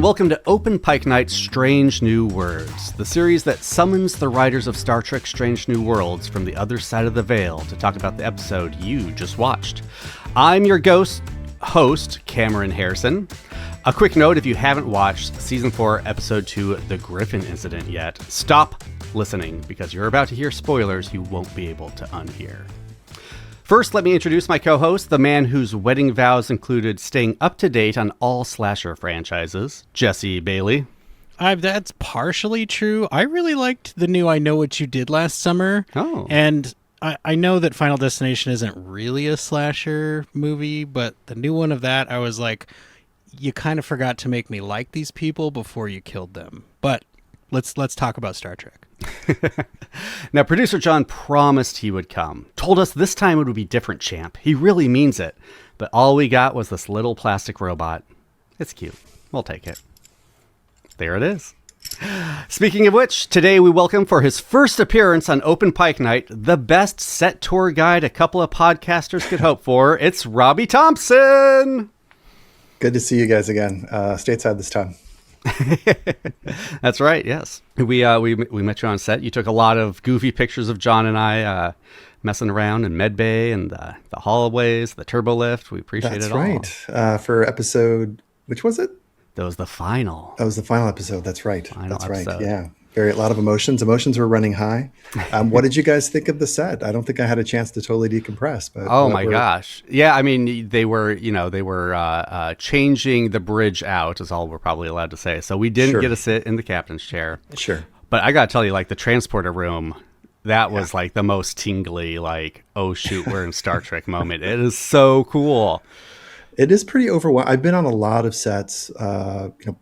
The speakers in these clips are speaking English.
welcome to Open Pike Night Strange New Worlds, the series that summons the writers of Star Trek Strange New Worlds from the other side of the veil to talk about the episode you just watched. I'm your host, Cameron Harrison. A quick note, if you haven't watched Season 4, Episode 2, The Griffin Incident yet, stop listening because you're about to hear spoilers you won't be able to unhear. First, let me introduce my co-host, the man whose wedding vows included staying up to date on all slasher franchises, Jesse Bailey. That's partially true. I really liked the new I Know What You Did Last Summer. Oh. And I know that Final Destination isn't really a slasher movie, but the new one of that, I was like, you kind of forgot to make me like these people before you killed them. But let's talk about Star Trek. Now, producer John promised he would come. Told us this time it would be different, champ. He really means it. But all we got was this little plastic robot. It's cute. We'll take it. There it is. Speaking of which, today we welcome for his first appearance on Open Pike Night, the best set tour guide a couple of podcasters could hope for. It's Robbie Thompson. Good to see you guys again. Stateside this time. That's right. Yes, we met you on set. You took a lot of goofy pictures of John and I messing around in Med Bay and the hallways, the turbo lift. We appreciate it all. That's right. For episode, which was it? That was the final. That was the final episode. That's right. That's episode. Right. Yeah. A lot of emotions. Emotions were running high. What did you guys think of the set? I don't think I had a chance to totally decompress. But oh my gosh, yeah. I mean, they were changing the bridge out is all we're probably allowed to say. So we didn't get to sit in the captain's chair. Sure. But I gotta tell you, like the transporter room, that was like the most tingly, like, oh shoot, we're in Star Trek moment. It is so cool. It is pretty overwhelming. I've been on a lot of sets,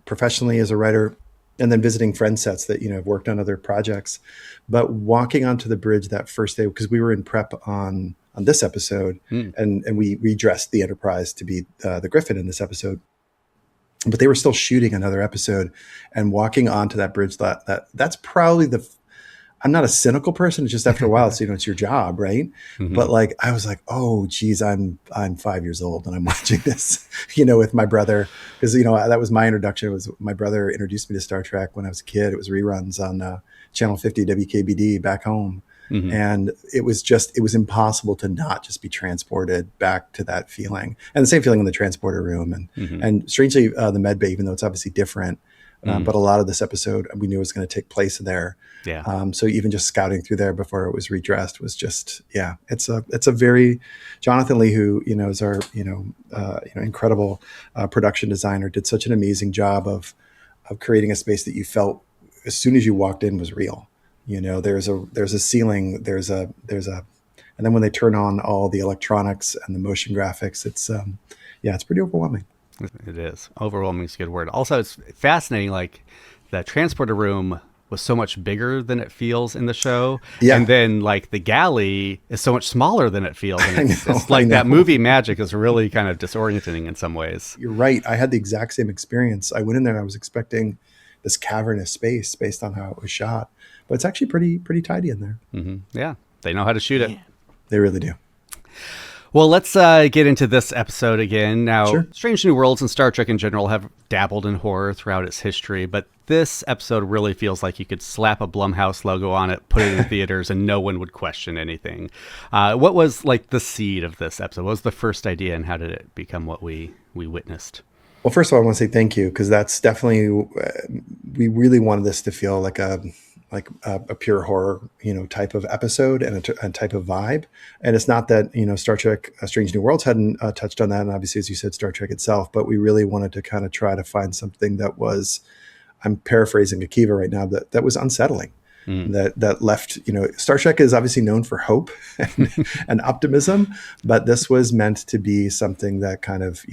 professionally as a writer, and then visiting friend sets that, have worked on other projects. But walking onto the bridge that first day, because we were in prep on this episode, and we redressed the Enterprise to be the Griffin in this episode. But they were still shooting another episode, and walking onto that bridge, that's probably I'm not a cynical person. It's just after a while, it's your job, right? Mm-hmm. But like, I was like, oh, geez, I'm 5 years old and I'm watching this, with my brother, because that was my introduction. It was my brother introduced me to Star Trek when I was a kid. It was reruns on Channel 50 WKBD back home, and it was impossible to not just be transported back to that feeling, and the same feeling in the transporter room, and strangely, the med bay, even though it's obviously different. But a lot of this episode we knew was going to take place there. Yeah. So even just scouting through there before it was redressed was just, it's a very Jonathan Lee, who, is our, incredible production designer, did such an amazing job of creating a space that you felt as soon as you walked in was real. There's a ceiling, there's a, and then when they turn on all the electronics and the motion graphics, it's pretty overwhelming. It is. Overwhelming is a good word. Also, it's fascinating, like the transporter room was so much bigger than it feels in the show. Yeah. And then like the galley is so much smaller than it feels. And it's like that movie magic is really kind of disorienting in some ways. You're right. I had the exact same experience. I went in there and I was expecting this cavernous space based on how it was shot, but it's actually pretty tidy in there. Mm-hmm. Yeah. They know how to shoot it. They really do. Well, let's get into this episode again. Now, sure. Strange New Worlds and Star Trek in general have dabbled in horror throughout its history, but this episode really feels like you could slap a Blumhouse logo on it, put it in theaters, and no one would question anything. What was like the seed of this episode? What was the first idea, and how did it become what we witnessed? Well, first of all, I want to say thank you, because that's definitely, we really wanted this to feel like a pure horror, type of episode and a type of vibe. And it's not that, Star Trek Strange New Worlds hadn't touched on that. And obviously, as you said, Star Trek itself, but we really wanted to kind of try to find something that was, I'm paraphrasing Akiva right now, that was unsettling. That left, Star Trek is obviously known for hope and optimism, but this was meant to be something that kind of,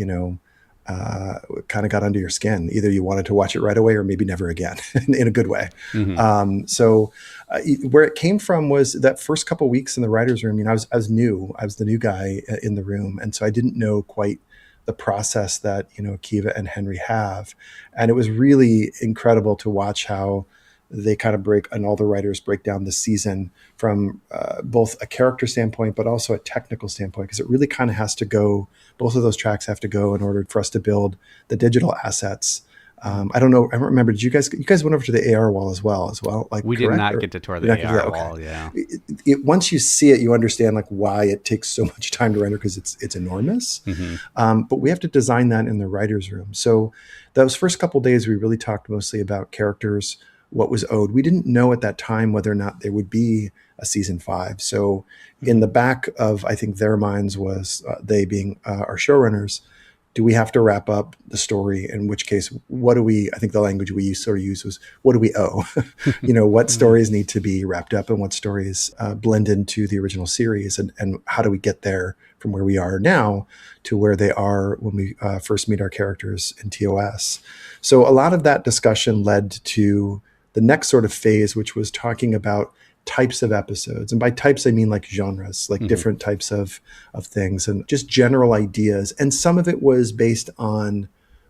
got under your skin. Either you wanted to watch it right away or maybe never again in a good way. So where it came from was that first couple of weeks in the writer's room. I was new. I was the new guy in the room. And so I didn't know quite the process that, Akiva and Henry have. And it was really incredible to watch how they kind of and all the writers break down the season from both a character standpoint, but also a technical standpoint, because it really kind of has to go, both of those tracks have to go in order for us to build the digital assets I don't know. I don't remember. Did you guys went over to the AR wall as well? Like We did not get to tour the AR wall. Yeah. Once you see it, you understand like why it takes so much time to render, because it's enormous. But we have to design that in the writer's room. So those first couple of days, we really talked mostly about characters, what was owed. We didn't know at that time whether or not there would be a season 5. So in the back of, I think, their minds was, they being our showrunners, do we have to wrap up the story? In which case, what do we, I think the language we used was, what do we owe? What stories need to be wrapped up and what stories blend into the original series, and how do we get there from where we are now to where they are when we first meet our characters in TOS. So a lot of that discussion led to the next sort of phase, which was talking about types of episodes. And by types, I mean like genres, like different types of things, and just general ideas. And some of it was based on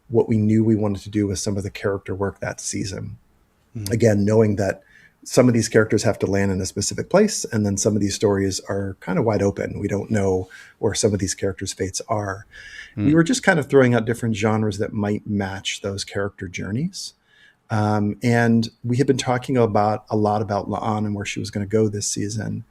what we knew we wanted to do with some of the character work that season. Again, knowing that some of these characters have to land in a specific place, and then some of these stories are kind of wide open. We don't know where some of these characters' fates are. We were just kind of throwing out different genres that might match those character journeys. And we had been talking a lot about La'an and where she was going to go this season.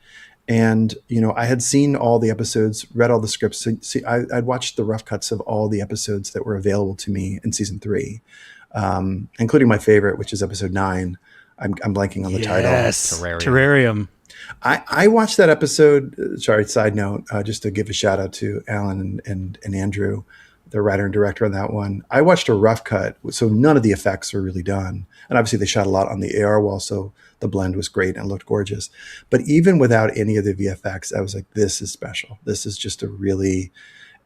And, I had seen all the episodes, read all the scripts. I'd watched the rough cuts of all the episodes that were available to me in season 3, including my favorite, which is episode 9. I'm blanking on the title. Yes, Terrarium. I watched that episode. Sorry, side note, just to give a shout out to Alan and Andrew, the writer and director on that one. I watched a rough cut, so none of the effects were really done. And obviously they shot a lot on the AR wall, so the blend was great and looked gorgeous. But even without any of the VFX, I was like, this is special. This is just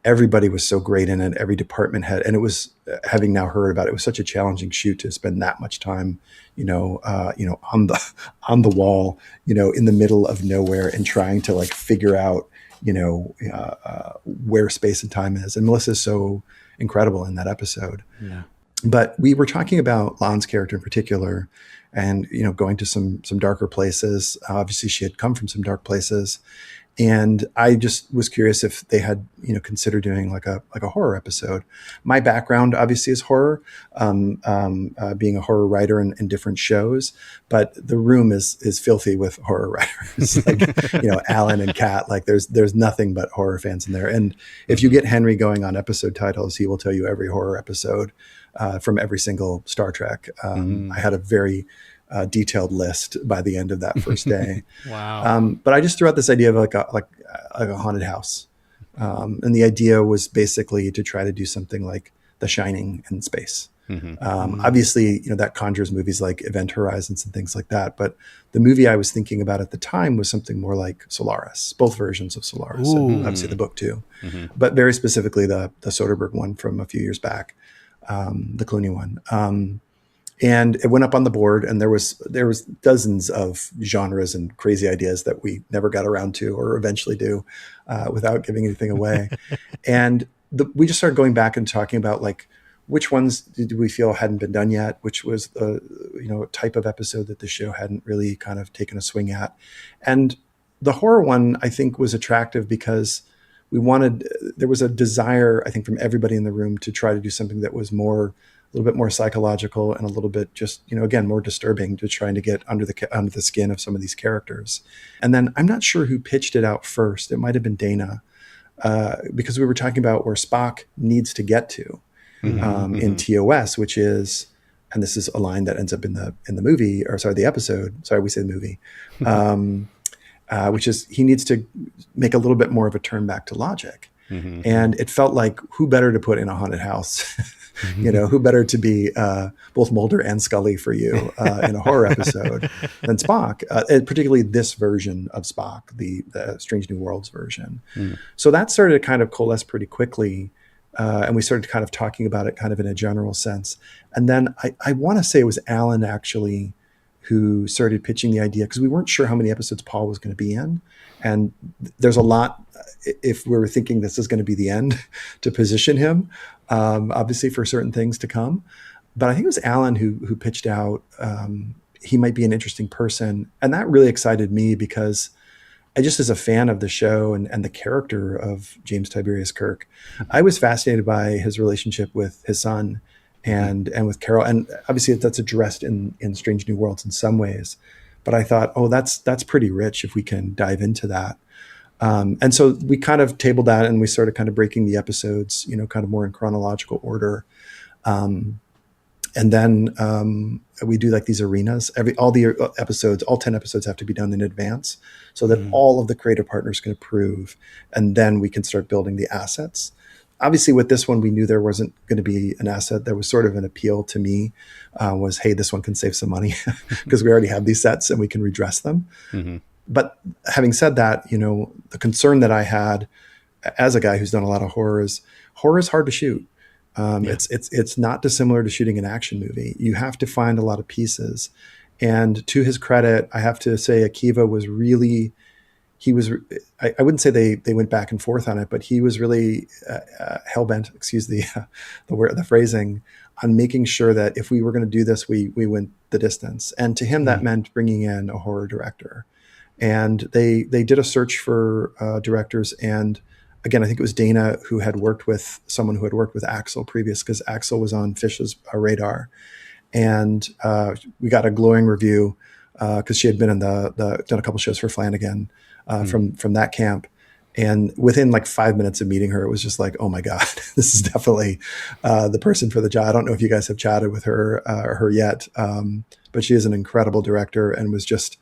everybody was so great in it. Every department had, and it was, having now heard about it, it was such a challenging shoot to spend that much time, on the wall, in the middle of nowhere, and trying to like figure out, where space and time is. And Melissa's so incredible in that episode. Yeah. But we were talking about Lan's character in particular, and, going to some darker places. Obviously she had come from some dark places. And I just was curious if they had, considered doing like a horror episode. My background obviously is horror, being a horror writer in different shows, but the room is filthy with horror writers, like, Alan and Kat, like there's nothing but horror fans in there. And if you get Henry going on episode titles, he will tell you every horror episode from every single Star Trek. I had a very detailed list by the end of that first day. Wow. But I just threw out this idea of like a haunted house. And the idea was basically to try to do something like The Shining in space. Obviously, that conjures movies like Event Horizons and things like that. But the movie I was thinking about at the time was something more like Solaris, both versions of Solaris, and obviously the book too. But very specifically the Soderbergh one from a few years back, the Clooney one. And it went up on the board, and there was dozens of genres and crazy ideas that we never got around to, or eventually do, without giving anything away. And we just started going back and talking about like, which ones did we feel hadn't been done yet, which was the type of episode that the show hadn't really kind of taken a swing at. And the horror one, I think, was attractive because there was a desire, I think, from everybody in the room to try to do something that was a little bit more psychological and a little bit just, again, more disturbing, to trying to get under the skin of some of these characters. And then I'm not sure who pitched it out first. It might have been Dana, because we were talking about where Spock needs to get to in TOS, which is, and this is a line that ends up in the movie, or sorry, the episode. Sorry, we say the movie, which is he needs to make a little bit more of a turn back to logic. And it felt like, who better to put in a haunted house? Who better to be both Mulder and Scully for you in a horror episode than Spock, and particularly this version of Spock, the Strange New Worlds version. So that started to kind of coalesce pretty quickly, and we started kind of talking about it kind of in a general sense. And then I want to say it was Alan actually who started pitching the idea, because we weren't sure how many episodes Paul was going to be in. And there's a lot, if we were thinking this is going to be the end, to position him, obviously for certain things to come. But I think it was Alan who pitched out, he might be an interesting person. And that really excited me, because I just, as a fan of the show and the character of James Tiberius Kirk, I was fascinated by his relationship with his son. and with Carol, and obviously that's addressed in Strange New Worlds in some ways. But I thought, oh, that's pretty rich if we can dive into that. And so we kind of tabled that, and we started kind of breaking the episodes, kind of more in chronological order. And then we do like these arenas. All 10 episodes have to be done in advance so that all of the creative partners can approve, and then we can start building the assets. Obviously, with this one, we knew there wasn't going to be an asset. There was sort of an appeal to me was, hey, this one can save some money because we already have these sets and we can redress them. Mm-hmm. But having said that, the concern that I had as a guy who's done a lot of horror is hard to shoot. It's not dissimilar to shooting an action movie. You have to find a lot of pieces. And to his credit, I have to say Akiva was really, I wouldn't say they went back and forth on it, but he was really hell-bent, excuse the phrasing, on making sure that if we were going to do this, we went the distance. And to him, that meant bringing in a horror director. And they did a search for directors, and again, I think it was Dana who had worked with someone who had worked with Axel previous, because Axel was on Fish's radar. And we got a glowing review because she had been in done a couple shows for Flanagan from that camp. And within like 5 minutes of meeting her, it was just like, oh my God, this is definitely the person for the job. I don't know if you guys have chatted with her yet, but she is an incredible director and was just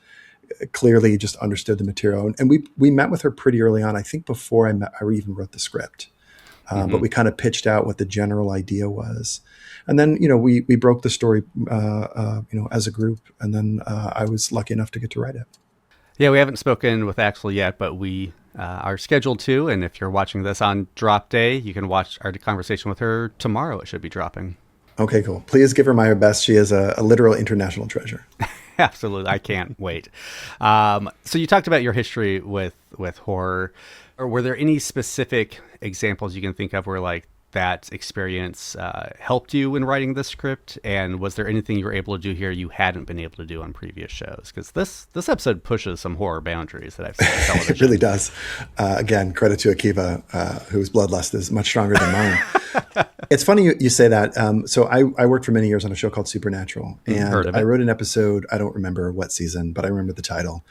clearly just understood the material. And we met with her pretty early on. I think before I even wrote the script, but we kind of pitched out what the general idea was. And then, we broke the story, as a group. And then I was lucky enough to get to write it. Yeah, we haven't spoken with Axel yet, but we are scheduled to. And if you're watching this on drop day, you can watch our conversation with her tomorrow. It should be dropping. Okay, cool. Please give her my best. She is a literal international treasure. Absolutely. I can't wait. So you talked about your history with horror. Or were there any specific examples you can think of where like that experience helped you in writing the script? And was there anything you were able to do here you hadn't been able to do on previous shows? Because this episode pushes some horror boundaries that I've seen on television. It really does. Again, credit to Akiva, whose bloodlust is much stronger than mine. It's funny you say that. So I worked for many years on a show called Supernatural, and I wrote an episode. I don't remember what season, but I remember the title.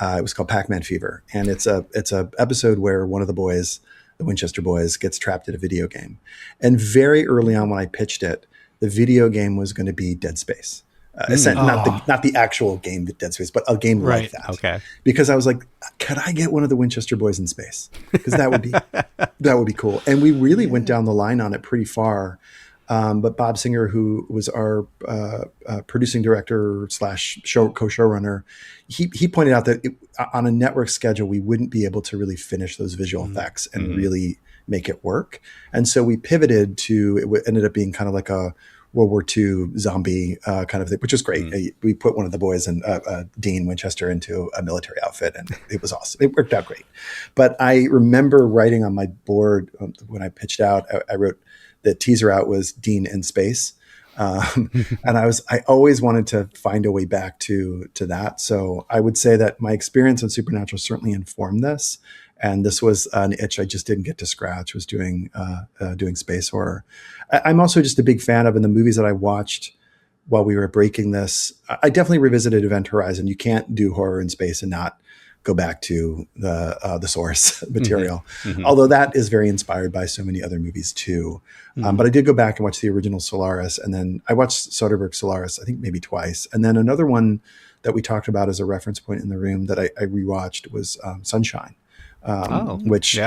It was called Pac-Man Fever, and it's a episode where one of the boys, the Winchester boys, gets trapped in a video game. And very early on, when I pitched it, the video game was going to be Dead Space. Not the actual game, Dead Space, but a game like that. Okay. Because I was like, could I get one of the Winchester boys in space? Because that would be cool. And we really went down the line on it pretty far. But Bob Singer, who was our producing director / co-showrunner, he pointed out that on a network schedule, we wouldn't be able to really finish those visual effects and really make it work. And so we pivoted to, it ended up being kind of like a World War II zombie kind of thing, which was great. We put one of the boys, Dean Winchester, into a military outfit, and it was awesome. It worked out great. But I remember writing on my board when I pitched out, I wrote, the teaser out was Dean in space. And I always wanted to find a way back to that. So I would say that my experience on Supernatural certainly informed this. And this was an itch I just didn't get to scratch, was doing space horror. I'm also just a big fan of, in the movies that I watched while we were breaking this, I definitely revisited Event Horizon. You can't do horror in space and not go back to the source material. Mm-hmm. Although that is very inspired by so many other movies too. But I did go back and watch the original Solaris, and then I watched Soderbergh's Solaris, I think maybe twice. And then another one that we talked about as a reference point in the room that I rewatched was Sunshine, which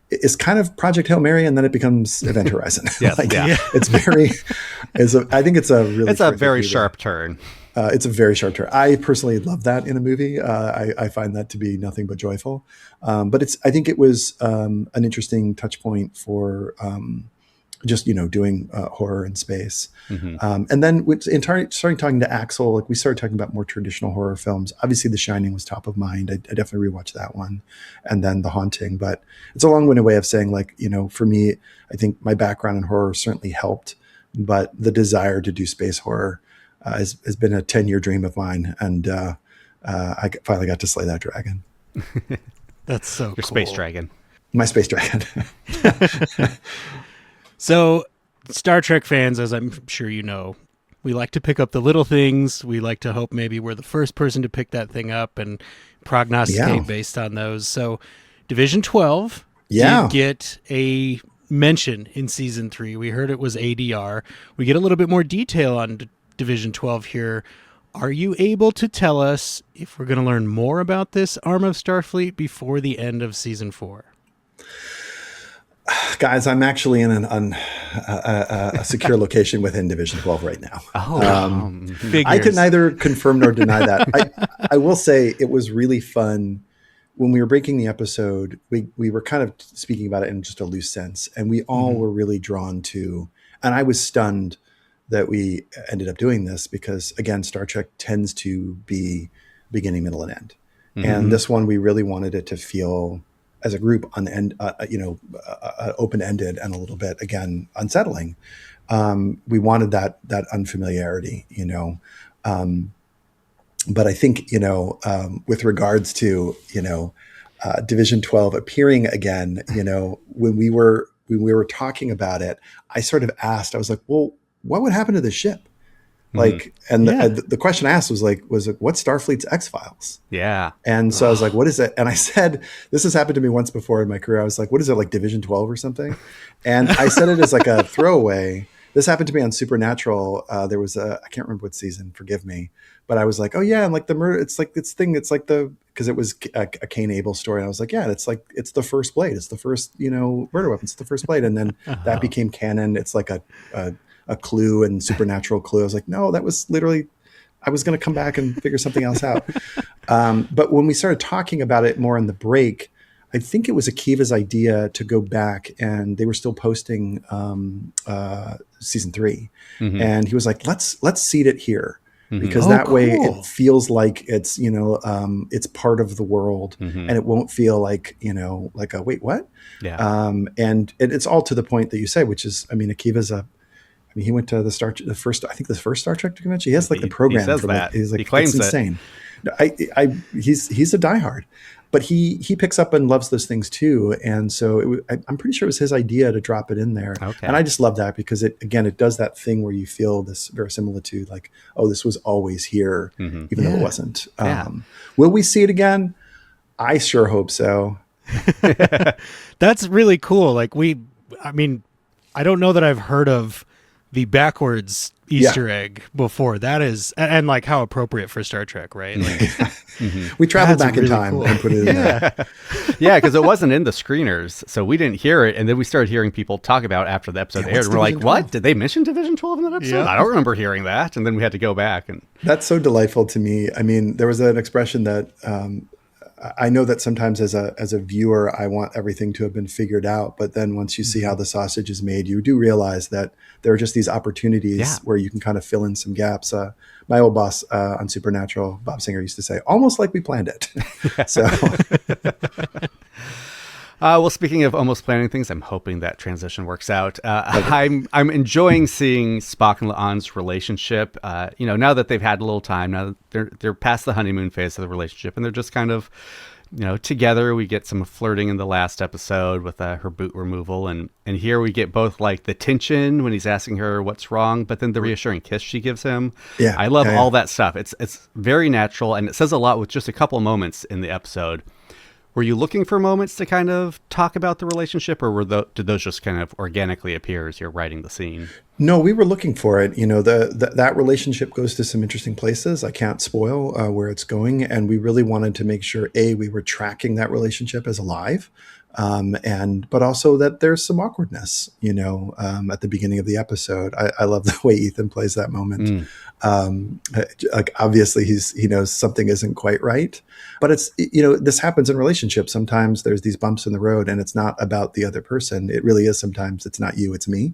is kind of Project Hail Mary, and then it becomes Event Horizon. It's very, I think it's a very sharp turn. It's a very sharp turn. I personally love that in a movie. I find that to be nothing but joyful. But I think it was an interesting touch point for just doing horror in space. Mm-hmm. And then starting talking to Axel, like we started talking about more traditional horror films. Obviously, The Shining was top of mind. I definitely rewatched that one, and then The Haunting. But it's a long-winded way of saying, like, for me, I think my background in horror certainly helped, but the desire to do space horror has been a 10-year dream of mine, and I finally got to slay that dragon. That's so Your cool. space dragon. My space dragon. So Star Trek fans, as I'm sure you know, we like to pick up the little things. We like to hope maybe we're the first person to pick that thing up and prognosticate based on those. So Division 12 did get a mention in season 3. We heard it was ADR. We get a little bit more detail on Division 12 here. Are you able to tell us if we're going to learn more about this arm of Starfleet before the end of season 4? Guys, I'm actually in a secure location within Division 12 right now. I can neither confirm nor deny that. I will say it was really fun. When we were breaking the episode, we were kind of speaking about it in just a loose sense, and we all were really drawn to, and I was stunned that we ended up doing this because, again, Star Trek tends to be beginning, middle, and end. And this one, we really wanted it to feel, as a group, open-ended and a little bit, again, unsettling. We wanted that unfamiliarity, but I think, with regards to, Division 12 appearing again, when we were talking about it, I sort of asked, I was like, well, what would happen to the ship? Like, and the question I asked was what's Starfleet's X-Files? Yeah. And so I was like, what is it? And I said, this has happened to me once before in my career. I was like, what is it, like Division 12 or something? And I said it as like a throwaway. This happened to me on Supernatural. There was I can't remember what season, forgive me. But I was like, oh yeah, and like the murder, it's like this thing, it's like because it was a Cain Abel story. And I was like, yeah, it's like, it's the first blade. It's the first, murder weapon. It's the first blade. And then that became canon. It's like a clue and Supernatural clue. I was like, no, that was literally, I was going to come back and figure something else out. But when we started talking about it more in the break, I think it was Akiva's idea to go back, and they were still posting season 3. And he was like, let's seed it here. Because that way it feels like it's, it's part of the world, and it won't feel like, like a, wait, what? Yeah. And it's all to the point that you say, which is, Akiva's he went to the first Star Trek convention. He has like the program. He says for that. He's like, he claims it's insane. He's a diehard, but he picks up and loves those things too. And so I'm pretty sure it was his idea to drop it in there. Okay. And I just love that because it does that thing where you feel this verisimilitude, like, oh, this was always here, even though it wasn't. Will we see it again? I sure hope so. That's really cool. Like I don't know that I've heard of the backwards Easter egg before. That is, and like how appropriate for Star Trek, right? Like, we traveled back in time and put it in there. Yeah, because it wasn't in the screeners, so we didn't hear it, and then we started hearing people talk about it after the episode aired. And we're like, 12? What? Did they mention Division 12 in that episode? Yeah. I don't remember hearing that. And then we had to go back. And that's so delightful to me. There was an expression that I know that sometimes as a viewer, I want everything to have been figured out. But then once you see how the sausage is made, you do realize that there are just these opportunities where you can kind of fill in some gaps. My old boss on Supernatural, Bob Singer, used to say, almost like we planned it. So, well, speaking of almost planning things, I'm hoping that transition works out. I'm enjoying seeing Spock and La'an's relationship. Now that they've had a little time, now that they're past the honeymoon phase of the relationship, and they're just kind of, together. We get some flirting in the last episode with her boot removal, and here we get both like the tension when he's asking her what's wrong, but then the reassuring kiss she gives him. Yeah, I love all that stuff. It's very natural, and it says a lot with just a couple moments in the episode. Were you looking for moments to kind of talk about the relationship, or did those just kind of organically appear as you're writing the scene? No, we were looking for it. That relationship goes to some interesting places. I can't spoil where it's going. And we really wanted to make sure, we were tracking that relationship as alive. But also that there's some awkwardness, at the beginning of the episode. I love the way Ethan plays that moment. Like obviously he knows something isn't quite right, but it's, this happens in relationships. Sometimes there's these bumps in the road and it's not about the other person. It really is. Sometimes it's not you, it's me.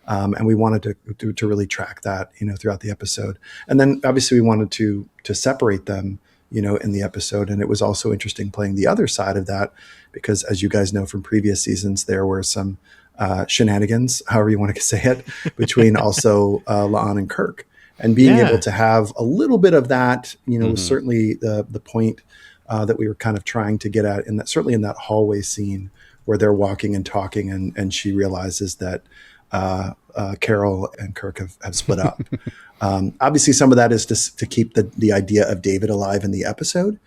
And we wanted to really track that, throughout the episode. And then obviously we wanted to separate them, in the episode. And it was also interesting playing the other side of that, because as you guys know from previous seasons, there were some shenanigans, however you want to say it, between also La'an and Kirk. And being able to have a little bit of that, was certainly the point that we were kind of trying to get at, and that certainly in that hallway scene where they're walking and talking, and she realizes that Carol and Kirk have split up. Obviously, some of that is to keep the idea of David alive in the episode,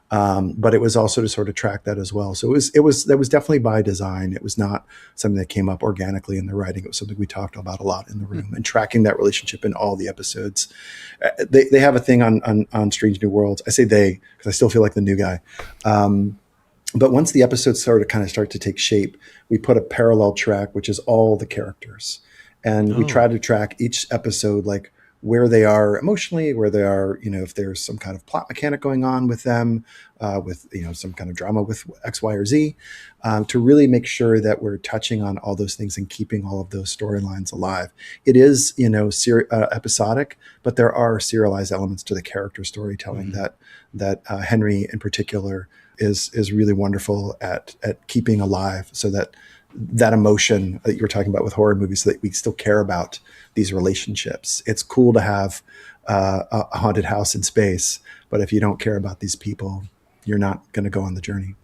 but it was also to sort of track that as well. So that was definitely by design. It was not something that came up organically in the writing. It was something we talked about a lot in the room, and tracking that relationship in all the episodes. They have a thing on Strange New Worlds. I say they because I still feel like the new guy. But once the episodes start to take shape, we put a parallel track, which is all the characters. And we try to track each episode, like where they are emotionally, where they are, if there's some kind of plot mechanic going on with them, with, some kind of drama with X, Y, or Z, to really make sure that we're touching on all those things and keeping all of those storylines alive. It is, episodic, but there are serialized elements to the character storytelling that Henry in particular is really wonderful at keeping alive, so that emotion that you were talking about with horror movies, so that we still care about these relationships. It's cool to have a haunted house in space, but if you don't care about these people, you're not going to go on the journey.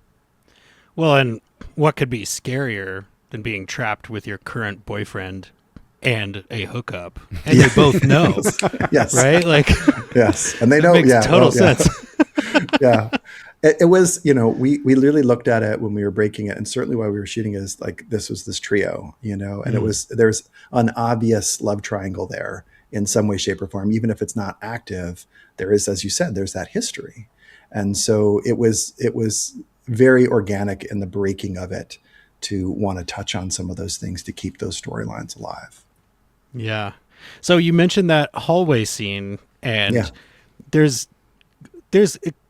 Well, and what could be scarier than being trapped with your current boyfriend and a hookup, and they both know? Yes. Right? Like, yes. And they know. Makes total sense. Yeah. It was, we literally looked at it when we were breaking it, and certainly while we were shooting is like, this was this trio, and there's an obvious love triangle there in some way, shape, or form. Even if it's not active, there is, as you said, there's that history. And so it was very organic in the breaking of it to want to touch on some of those things to keep those storylines alive. Yeah. So you mentioned that hallway scene, and there's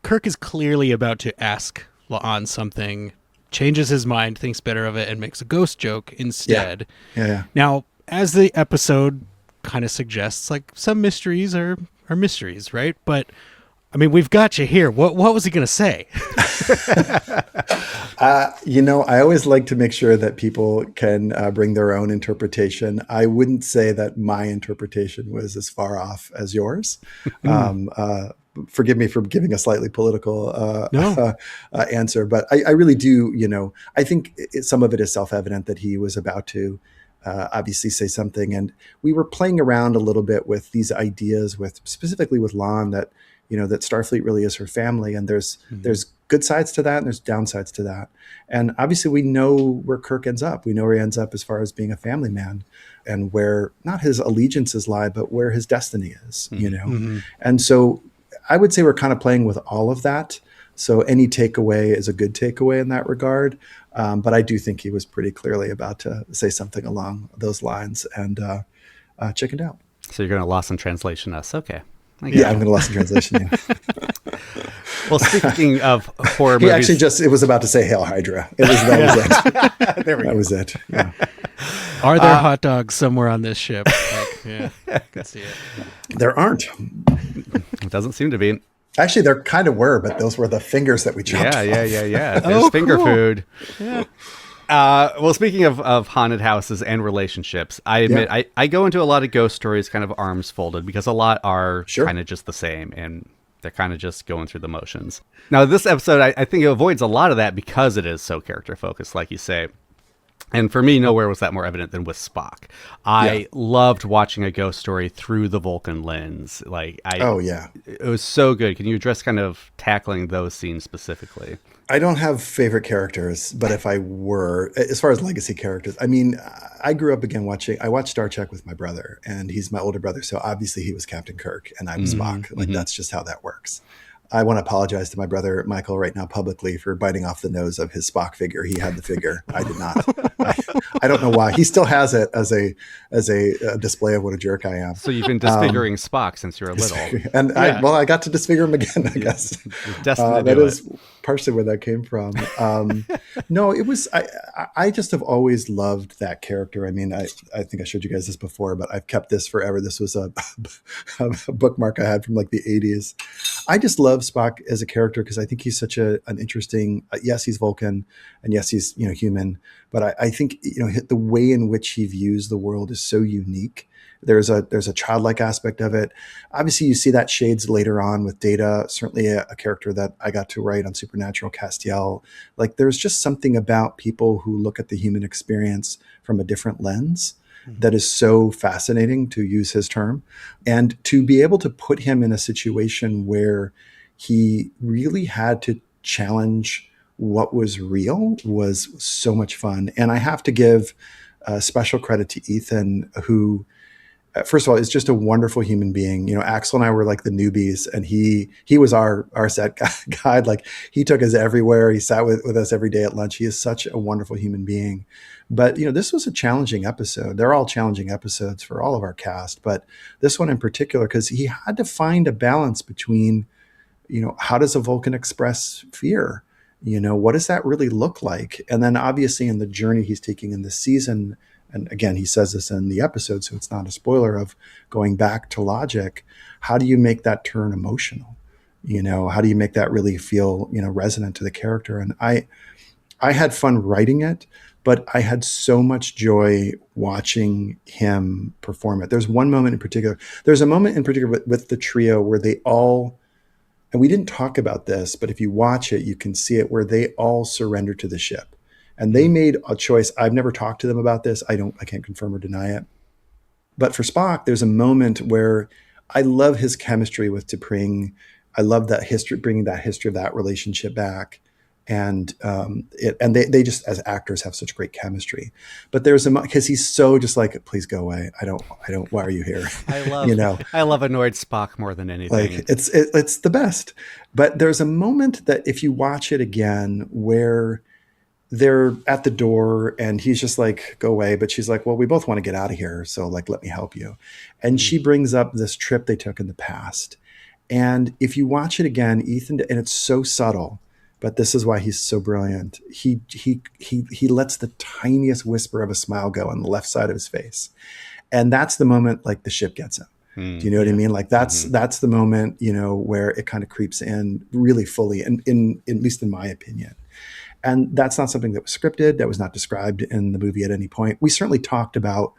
Kirk is clearly about to ask La'an something, changes his mind, thinks better of it, and makes a ghost joke instead. Yeah. Now, as the episode kind of suggests, like, some mysteries are mysteries, right? But I mean, we've got you here. What was he going to say? I always like to make sure that people can bring their own interpretation. I wouldn't say that my interpretation was as far off as yours. Forgive me for giving a slightly political answer, but I really do, I think some of it is self-evident that he was about to obviously say something. And we were playing around a little bit with these ideas specifically with Lon, that Starfleet really is her family. And there's good sides to that, and there's downsides to that. And obviously we know where Kirk ends up. We know where he ends up as far as being a family man, and where not his allegiances lie, but where his destiny is, And so I would say we're kind of playing with all of that. So any takeaway is a good takeaway in that regard. But I do think he was pretty clearly about to say something along those lines, and chickened out. So you're going to lost in translation us. Okay. I'm going to lost in translation. Yeah. Well, speaking of horror he movies. actually it was about to say Hail Hydra. That was it. That was it. Yeah. Are there hot dogs somewhere on this ship? I can see it. There aren't. It doesn't seem to be. Actually, there kind of were, but those were the fingers that we chopped off. Yeah. There's finger food. Yeah. Well, speaking of haunted houses and relationships, I admit I go into a lot of ghost stories kind of arms folded, because a lot are kind of just the same, and they're kind of just going through the motions. Now, this episode, I think it avoids a lot of that because it is so character focused, like you say. And for me, nowhere was that more evident than with Spock. I loved watching a ghost story through the Vulcan lens. It was so good. Can you address kind of tackling those scenes specifically? I don't have favorite characters, but if I were, as far as legacy characters, I mean, I grew up I watched Star Trek with my brother, and he's my older brother. So obviously he was Captain Kirk and I was Spock. Like, that's just how that works. I want to apologize to my brother, Michael, right now publicly for biting off the nose of his Spock figure. He had the figure. I did not. I don't know why. He still has it as a display of what a jerk I am. So you've been disfiguring Spock since you were little. And I got to disfigure him again, I guess. That is partially where that came from. No, it was, I just have always loved that character. I mean, I think I showed you guys this before, but I've kept this forever. This was a bookmark I had from like the 80s. I just love Spock as a character because I think he's such an interesting, yes, he's Vulcan, and yes, he's, human, but I think, the way in which he views the world is so unique. There's a childlike aspect of it. Obviously, you see that shades later on with Data, certainly a character that I got to write on Supernatural, Castiel. Like, there's just something about people who look at the human experience from a different lens. that is so fascinating, to use his term, and to be able to put him in a situation where he really had to challenge what was real was so much fun. And I have to give special credit to Ethan, who, first of all, is just a wonderful human being. You know, Axel and I were like the newbies, and he was our set guide. Like, he took us everywhere. He sat with us every day at lunch. He is such a wonderful human being. But, you know, this was a challenging episode. They're all challenging episodes for all of our cast, but this one in particular, because he had to find a balance between, you know, how does a Vulcan express fear? You know, what does that really look like? And then obviously in the journey he's taking in this season, and again, he says this in the episode, so it's not a spoiler, of going back to logic, how do you make that turn emotional? You know, how do you make that really feel, you know, resonant to the character? And I had fun writing it, but I had so much joy watching him perform it. There's one moment in particular. There's a moment in particular with the trio where they all, and we didn't talk about this, but if you watch it, you can see it, where they all surrender to the ship. And they made a choice. I've never talked to them about this. I can't confirm or deny it. But for Spock, there's a moment where I love his chemistry with T'Pring. I love that history, bringing that history of that relationship back. And they just, as actors, have such great chemistry. But there's because he's so just like, please go away. I don't. Why are you here? I love annoyed Spock more than anything. Like, it's the best. But there's a moment that if you watch it again, where they're at the door and he's just like, go away. But she's like, well, we both want to get out of here. So like, let me help you. And she brings up this trip they took in the past. And if you watch it again, Ethan, and it's so subtle, but this is why he's so brilliant. He lets the tiniest whisper of a smile go on the left side of his face. And that's the moment, like, the ship gets him. Do you know what I mean? Like, that's the moment, you know, where it kind of creeps in really fully, and at least in my opinion. And that's not something that was scripted, that was not described in the movie at any point. We certainly talked about,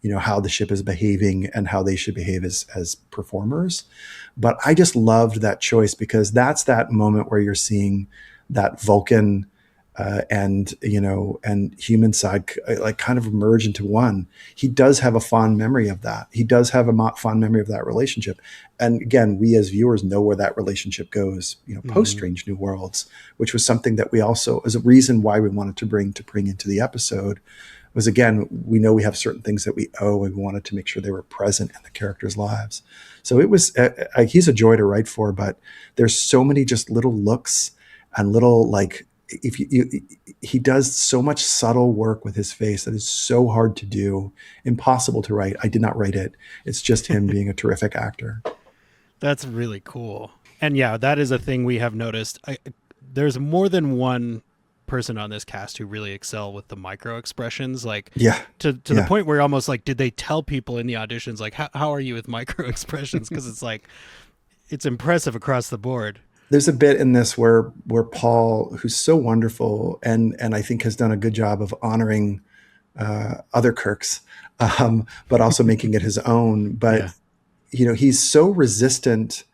you know, how the ship is behaving and how they should behave as performers. But I just loved that choice, because that's that moment where you're seeing that Vulcan and human side like kind of merge into one. He does have a fond memory of that. He does have a fond memory of that relationship. And again, we as viewers know where that relationship goes, you know, post Strange New Worlds, which was something that we also, as a reason why we wanted to bring into the episode, was, again, we know we have certain things that we owe, and we wanted to make sure they were present in the characters' lives. So it was, he's a joy to write for, but there's so many just little looks and little, like, he does so much subtle work with his face that is so hard to do, impossible to write. I did not write it. It's just him being a terrific actor. That's really cool. And yeah, that is a thing we have noticed. There's more than one person on this cast who really excel with the micro expressions, like to the point where almost like, did they tell people in the auditions, like, how are you with micro expressions? Because it's like, it's impressive across the board. There's a bit in this where Paul, who's so wonderful and I think has done a good job of honoring other Kirks, but also making it his own. But you know, he's so resistant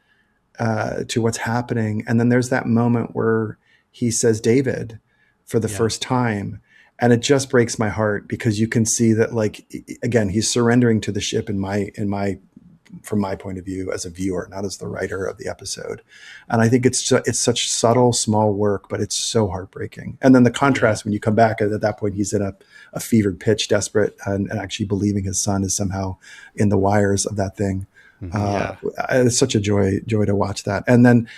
to what's happening. And then there's that moment where he says David for the first time. And it just breaks my heart, because you can see that, like, again, he's surrendering to the ship from my point of view as a viewer, not as the writer of the episode. And I think it's such subtle, small work, but it's so heartbreaking. And then the contrast when you come back, at that point, he's in a fevered pitch, desperate, and actually believing his son is somehow in the wires of that thing. It's such a joy to watch that. And then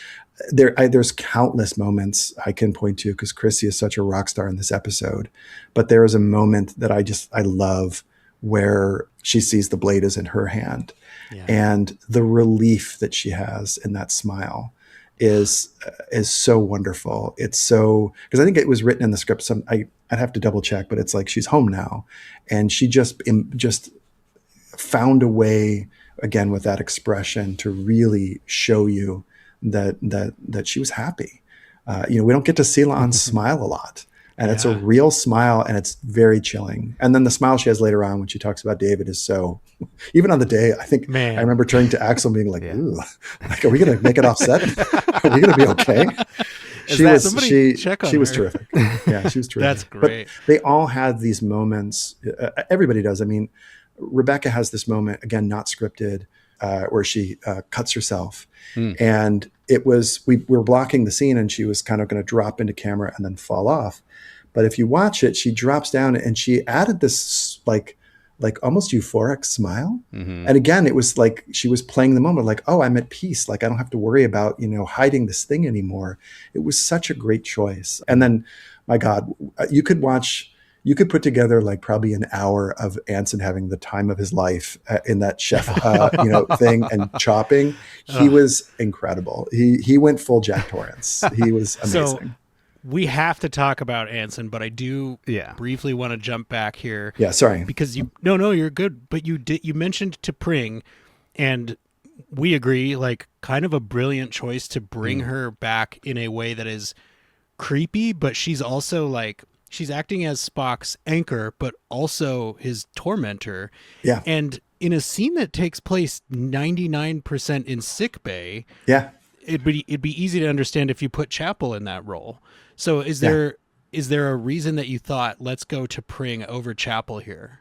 there's countless moments I can point to, because Chrissy is such a rock star in this episode. But there is a moment that I love, where she sees the blade is in her hand. And the relief that she has in that smile is so wonderful. It's so, because I think it was written in the script. I'd have to double check, but it's like, she's home now, and she just found a way, again, with that expression, to really show you that she was happy. We don't get to see La'an smile a lot. And it's a real smile, and it's very chilling. And then the smile she has later on when she talks about David is so, even on the day, I think, I remember turning to Axel being like, ooh, like, are we going to make it off set? Are we going to be okay? She was terrific. Yeah, she was terrific. That's great. But they all had these moments. Everybody does. I mean, Rebecca has this moment, again, not scripted, where she cuts herself. And it was, we were blocking the scene and she was kind of going to drop into camera and then fall off. But if you watch it, she drops down and she added this like almost euphoric smile. And again, it was like she was playing the moment, like, oh, I'm at peace. Like, I don't have to worry about, hiding this thing anymore. It was such a great choice. And then, my God, you could put together like probably an hour of Anson having the time of his life in that chef, thing and chopping. He was incredible. He went full Jack Torrance. He was amazing. So we have to talk about Anson, but I do briefly want to jump back here. Yeah, sorry. Because you're good. But you mentioned T'Pring, and we agree, like, kind of a brilliant choice to bring her back in a way that is creepy, but she's also like, she's acting as Spock's anchor, but also his tormentor. Yeah. And in a scene that takes place 99% in sickbay, it'd be easy to understand if you put Chapel in that role. So is there a reason that you thought, let's go T'Pring over Chapel here?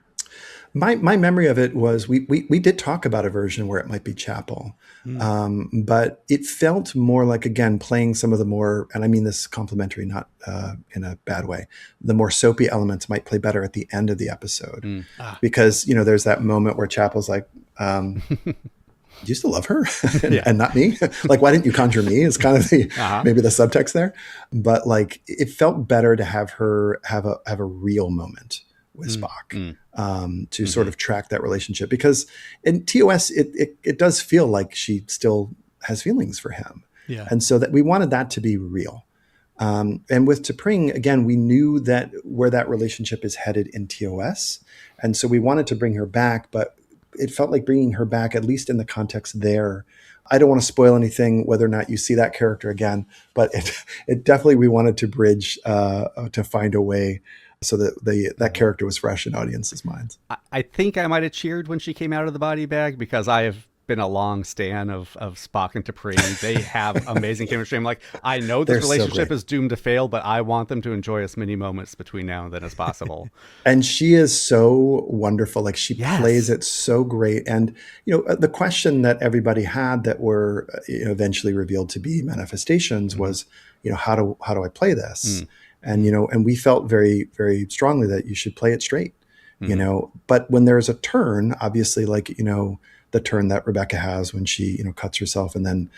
My memory of it was we did talk about a version where it might be Chapel, but it felt more like, again, playing some of the more, and I mean this complimentary, not in a bad way, the more soapy elements might play better at the end of the episode. Because, there's that moment where Chapel's like, you still love her and not me? Like, why didn't you conjure me is kind of the maybe the subtext there. But like, it felt better to have her have a real moment with Spock to sort of track that relationship, because in TOS it does feel like she still has feelings for him, and so that we wanted that to be real. And with T'Pring, again, we knew that where that relationship is headed in TOS, and so we wanted to bring her back, but it felt like bringing her back, at least in the context there. I don't want to spoil anything, whether or not you see that character again, but it definitely, we wanted to bridge to find a way so that that character was fresh in audiences' minds. I think I might have cheered when she came out of the body bag, because I have been a long stan of Spock and T'Pring. They have amazing chemistry. I'm like, I know this relationship is doomed to fail, but I want them to enjoy as many moments between now and then as possible. And she is so wonderful. Like, she plays it so great. And, the question that everybody had that were eventually revealed to be manifestations was, how do I play this? And, and we felt very, very strongly that you should play it straight, but when there's a turn, obviously, like, the turn that Rebecca has when she, cuts herself. And then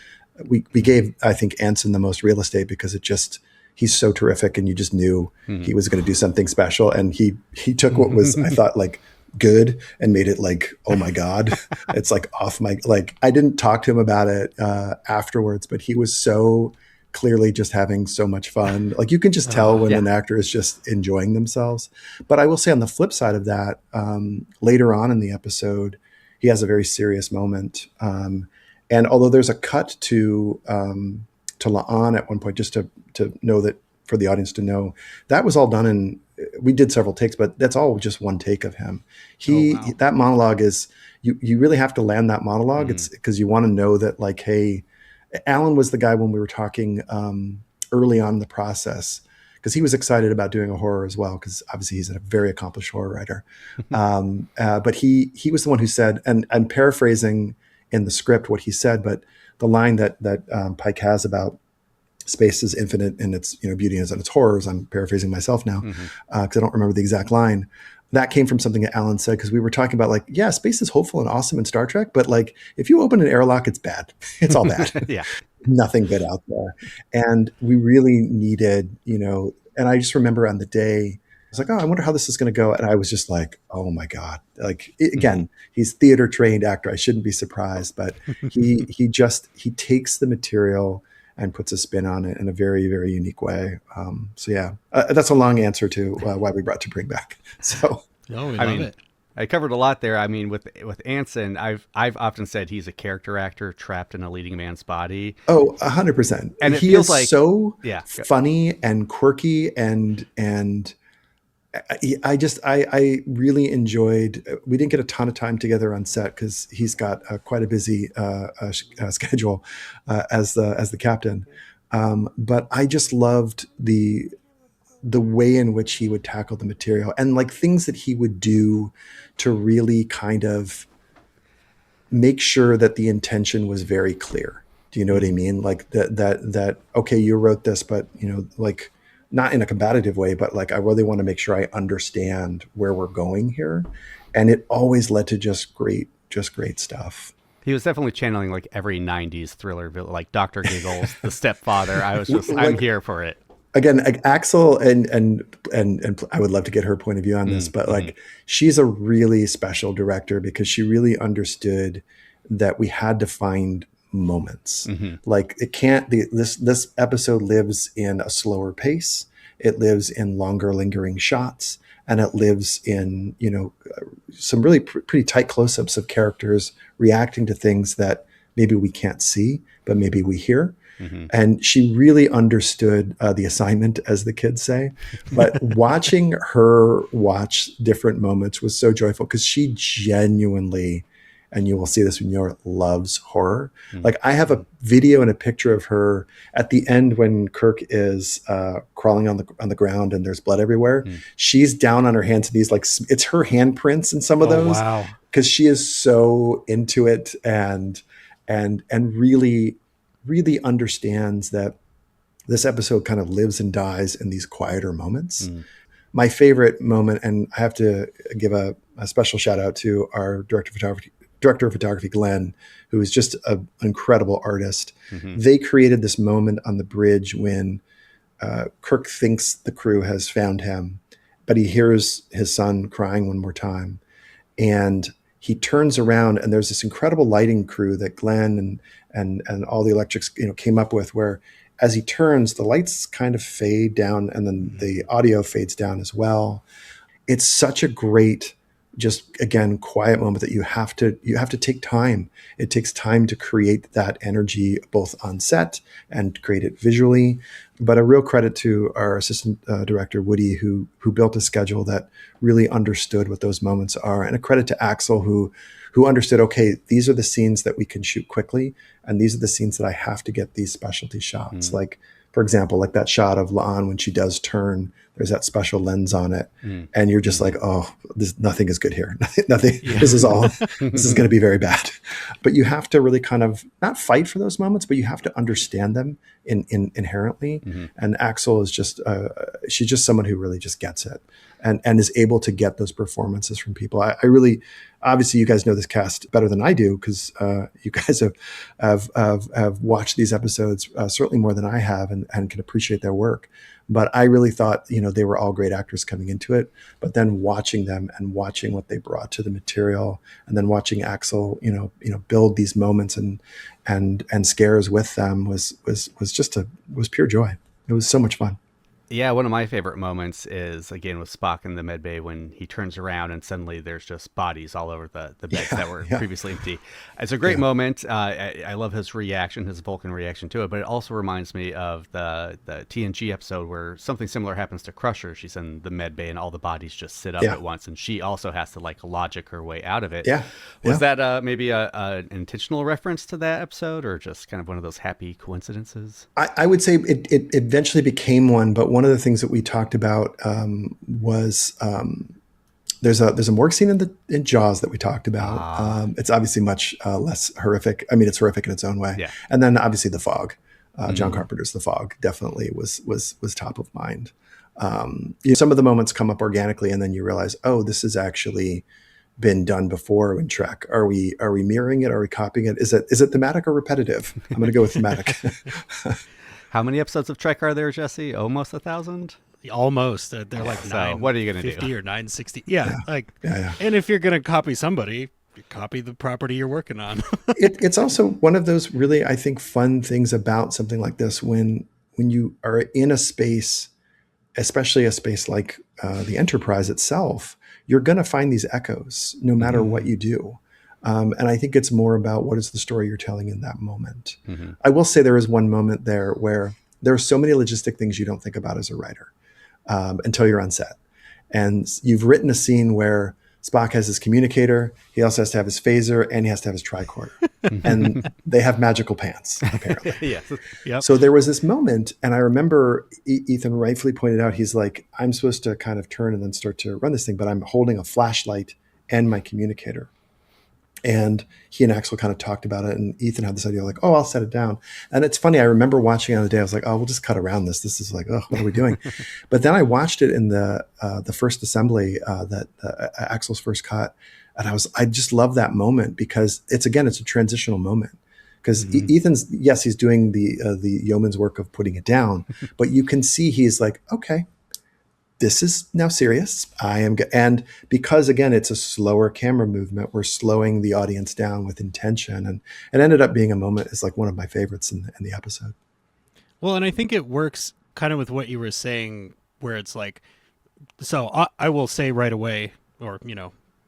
we gave, I think, Anson the most real estate, because he's so terrific, and you just knew he was going to do something special. And he took what was, I thought, like, good, and made it like, oh my God, it's like off my, like, I didn't talk to him about it afterwards, but he was so clearly just having so much fun. Like, you can just tell when an actor is just enjoying themselves. But I will say, on the flip side of that, later on in the episode, he has a very serious moment. And although there's a cut to La'an at one point, just to know that, for the audience to know, that was all done we did several takes, but that's all just one take of him. That monologue is, you really have to land that monologue. It's because you want to know that, like, hey, Alan was the guy when we were talking early on in the process, because he was excited about doing a horror as well, because obviously he's a very accomplished horror writer. But he was the one who said, and I'm paraphrasing in the script what he said, but the line that Pike has about space is infinite in its beauty and its horrors, I'm paraphrasing myself now, because I don't remember the exact line. That came from something that Alan said, because we were talking about, like, space is hopeful and awesome in Star Trek, but like, if you open an airlock, it's bad. It's all bad. Nothing good out there. And we really needed, and I just remember on the day, I was like, oh, I wonder how this is going to go. And I was just like, oh my God. Like, again, he's theater trained actor. I shouldn't be surprised, but he takes the material and puts a spin on it in a very, very unique way. That's a long answer to why we brought T'Pring back. So, we love it. I covered a lot there. I mean, with Anson, I've often said he's a character actor trapped in a leading man's body. Oh, 100%. And it he feels is like so funny and quirky, and I really enjoyed. We didn't get a ton of time together on set because he's got quite a busy schedule as the captain. But I just loved the way in which he would tackle the material and like things that he would do to really kind of make sure that the intention was very clear. Do you know what I mean? Like that, okay, you wrote this, but like not in a combative way, but like, I really want to make sure I understand where we're going here. And it always led to just great stuff. He was definitely channeling like every 90s thriller, like Dr. Giggles, The Stepfather. I was just, I'm here for it. Again, Axel and I would love to get her point of view on this, but like she's a really special director because she really understood that we had to find moments. Like it can't be this episode lives in a slower pace. It lives in longer lingering shots, and it lives in some really pretty tight close-ups of characters reacting to things that maybe we can't see, but maybe we hear. And she really understood the assignment, as the kids say. But watching her watch different moments was so joyful because she genuinely, and you will see this when you're, loves horror. Like I have a video and a picture of her at the end when Kirk is crawling on the ground and there's blood everywhere. She's down on her hands and knees, like it's her handprints in some of those. Wow. Because she is so into it and really understands that this episode kind of lives and dies in these quieter moments. My favorite moment, and I have to give a special shout out to our director of photography, Glenn, who is just an incredible artist. They created this moment on the bridge when Kirk thinks the crew has found him, but he hears his son crying one more time. And he turns around and there's this incredible lighting crew that Glenn and all the electrics, came up with, where as he turns, the lights kind of fade down and then the audio fades down as well. It's such a great, just again, quiet moment that you have to take time. It takes time to create that energy both on set and create it visually. But a real credit to our assistant director, Woody, who built a schedule that really understood what those moments are. And a credit to Axel, who understood, okay, these are the scenes that we can shoot quickly. And these are the scenes that I have to get these specialty shots. Like, for example, like that shot of La'an when she does turn, there's that special lens on it. And you're just like, oh, nothing is good here. Nothing. Yeah. This is going to be very bad. But you have to really kind of not fight for those moments, but you have to understand them inherently. And Axel is just, she's just someone who really just gets it and is able to get those performances from people. I really, obviously you guys know this cast better than I do because you guys have watched these episodes certainly more than I have and can appreciate their work. But I really thought, they were all great actors coming into it. But then watching them and watching what they brought to the material, and then watching Axel, build these moments and scares with them was pure joy. It was so much fun. Yeah, one of my favorite moments is, again, with Spock in the medbay when he turns around and suddenly there's just bodies all over the beds that were previously empty. It's a great moment. I love his reaction, his Vulcan reaction to it, but it also reminds me of the TNG episode where something similar happens to Crusher. She's in the medbay and all the bodies just sit up at once, and she also has to logic her way out of it. Was that maybe an intentional reference to that episode, or just kind of one of those happy coincidences? I would say it eventually became one, but one of the things that we talked about was there's a morgue scene in Jaws that we talked about. It's obviously much less horrific. I mean, it's horrific in its own way. Yeah. And then obviously The Fog, John Carpenter's The Fog definitely was top of mind. Some of the moments come up organically, and then you realize, oh, this has actually been done before in Trek. Are we mirroring it? Are we copying it? Is it thematic or repetitive? I'm going to go with thematic. How many episodes of Trek are there, Jesse? Almost 1,000? Almost. They're like so what are you going to do? 50 or 960. Yeah. And if you're going to copy somebody, you copy the property you're working on. It's also one of those really, I think, fun things about something like this when you are in a space, especially a space like the Enterprise itself, you're going to find these echoes no matter what you do. And I think it's more about what is the story you're telling in that moment. I will say there is one moment there where there are so many logistic things you don't think about as a writer until you're on set. And you've written a scene where Spock has his communicator. He also has to have his phaser, and he has to have his tricorder. And they have magical pants, apparently. Yes. Yep. So there was this moment, and I remember Ethan rightfully pointed out, he's like, I'm supposed to kind of turn and then start to run this thing, but I'm holding a flashlight and my communicator. And he and Axel kind of talked about it, and Ethan had this idea like, oh, I'll set it down. And it's funny, I remember watching it on the day, I was like, oh, we'll just cut around this. This is like, oh, what are we doing? But then I watched it in the first assembly, Axel's first cut, and I just love that moment because it's a transitional moment. Because Ethan's, yes, he's doing the yeoman's work of putting it down, but you can see he's like, okay, this is now serious. And because again, it's a slower camera movement, we're slowing the audience down with intention, and it ended up being a moment. It's like one of my favorites in the episode. Well, and I think it works kind of with what you were saying, where it's like, so I will say right away, or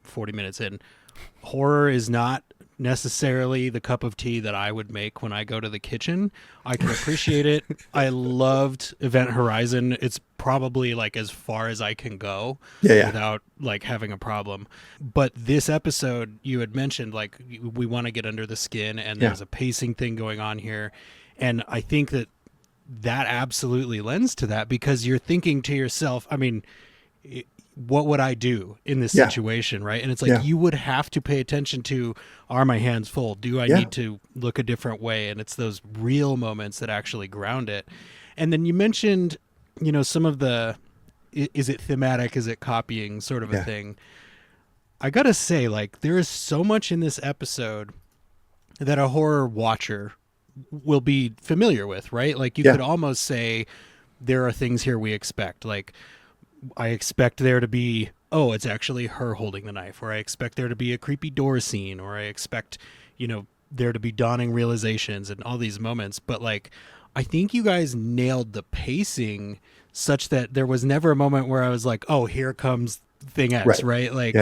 40 minutes in, horror is not necessarily the cup of tea that I would make when I go to the kitchen. I can appreciate it. I loved Event Horizon. It's probably like as far as I can go without like having a problem. But this episode, you had mentioned like we want to get under the skin, and there's a pacing thing going on here. And I think that absolutely lends to that, because you're thinking to yourself, I mean, what would I do in this situation, right? And it's like you would have to pay attention to, are my hands full? Do I need to look a different way? And it's those real moments that actually ground it. And then you mentioned, some of the, is it thematic, is it copying sort of a thing? I gotta say, like, there is so much in this episode that a horror watcher will be familiar with, right? Like you could almost say there are things here we expect, like, I expect there to be, oh, it's actually her holding the knife, or I expect there to be a creepy door scene, or I expect, there to be dawning realizations and all these moments. But like, I think you guys nailed the pacing such that there was never a moment where I was like, oh, here comes thing X, right? Like,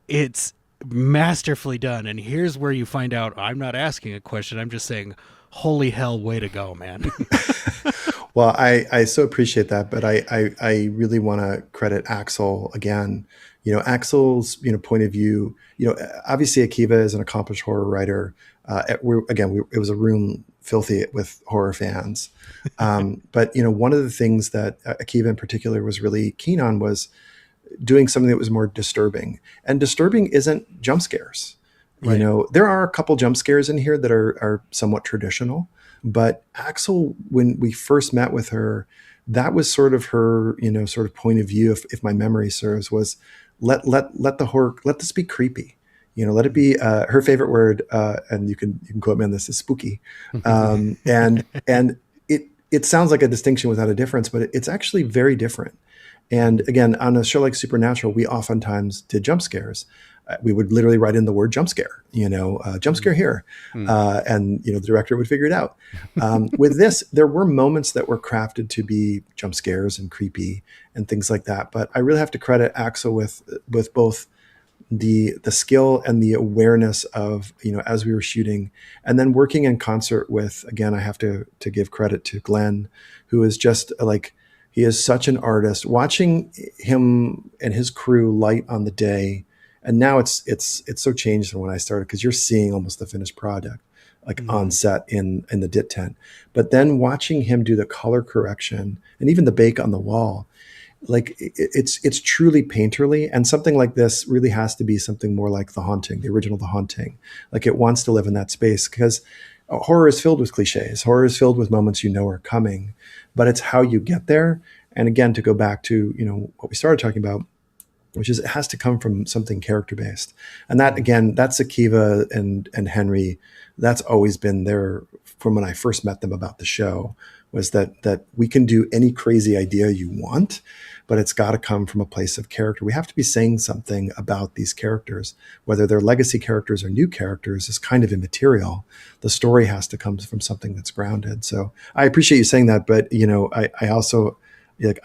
it's masterfully done. And here's where you find out I'm not asking a question. I'm just saying, holy hell, way to go, man. Well, I so appreciate that, but I really want to credit Axel again. Axel's point of view. Obviously Akiva is an accomplished horror writer. It was a room filthy with horror fans. But one of the things that Akiva in particular was really keen on was doing something that was more disturbing. And disturbing isn't jump scares. Right. There are a couple jump scares in here that are somewhat traditional. But Axel, when we first met with her, that was sort of her, sort of point of view, if my memory serves, was let the horror, let this be creepy, let it be, her favorite word, and you can quote me on this, is spooky. And it sounds like a distinction without a difference, but it's actually very different. And again, on a show like Supernatural, we oftentimes did jump scares. We would literally write in the word jump scare, jump scare here. And, the director would figure it out. With this, there were moments that were crafted to be jump scares and creepy and things like that. But I really have to credit Axel with both the skill and the awareness of, as we were shooting, and then working in concert with, again, I have to give credit to Glenn, who is just like, he is such an artist. Watching him and his crew light on the day. And now it's so changed from when I started, because you're seeing almost the finished product, like on set in the DIT tent. But then watching him do the color correction and even the bake on the wall, like it's truly painterly. And something like this really has to be something more like The Haunting, the original The Haunting. Like it wants to live in that space, because horror is filled with cliches. Horror is filled with moments are coming, but it's how you get there. And again, to go back to what we started talking about, which is it has to come from something character-based. And that, again, that's Akiva and Henry. That's always been there from when I first met them about the show, was that we can do any crazy idea you want, but it's got to come from a place of character. We have to be saying something about these characters, whether they're legacy characters or new characters is kind of immaterial. The story has to come from something that's grounded. So I appreciate you saying that, but I also,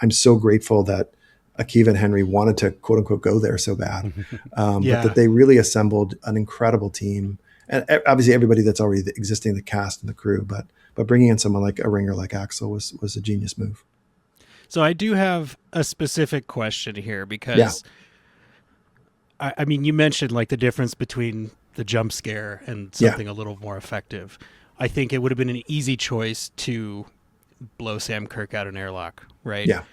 I'm so grateful that Akiva and Henry wanted to quote unquote go there so bad, but that they really assembled an incredible team, and obviously everybody that's already existing, the cast and the crew, but bringing in someone like a ringer like Axel was a genius move. So I do have a specific question here, because I mean, you mentioned like the difference between the jump scare and something a little more effective. I think it would have been an easy choice to blow Sam Kirk out an airlock, right? Yeah.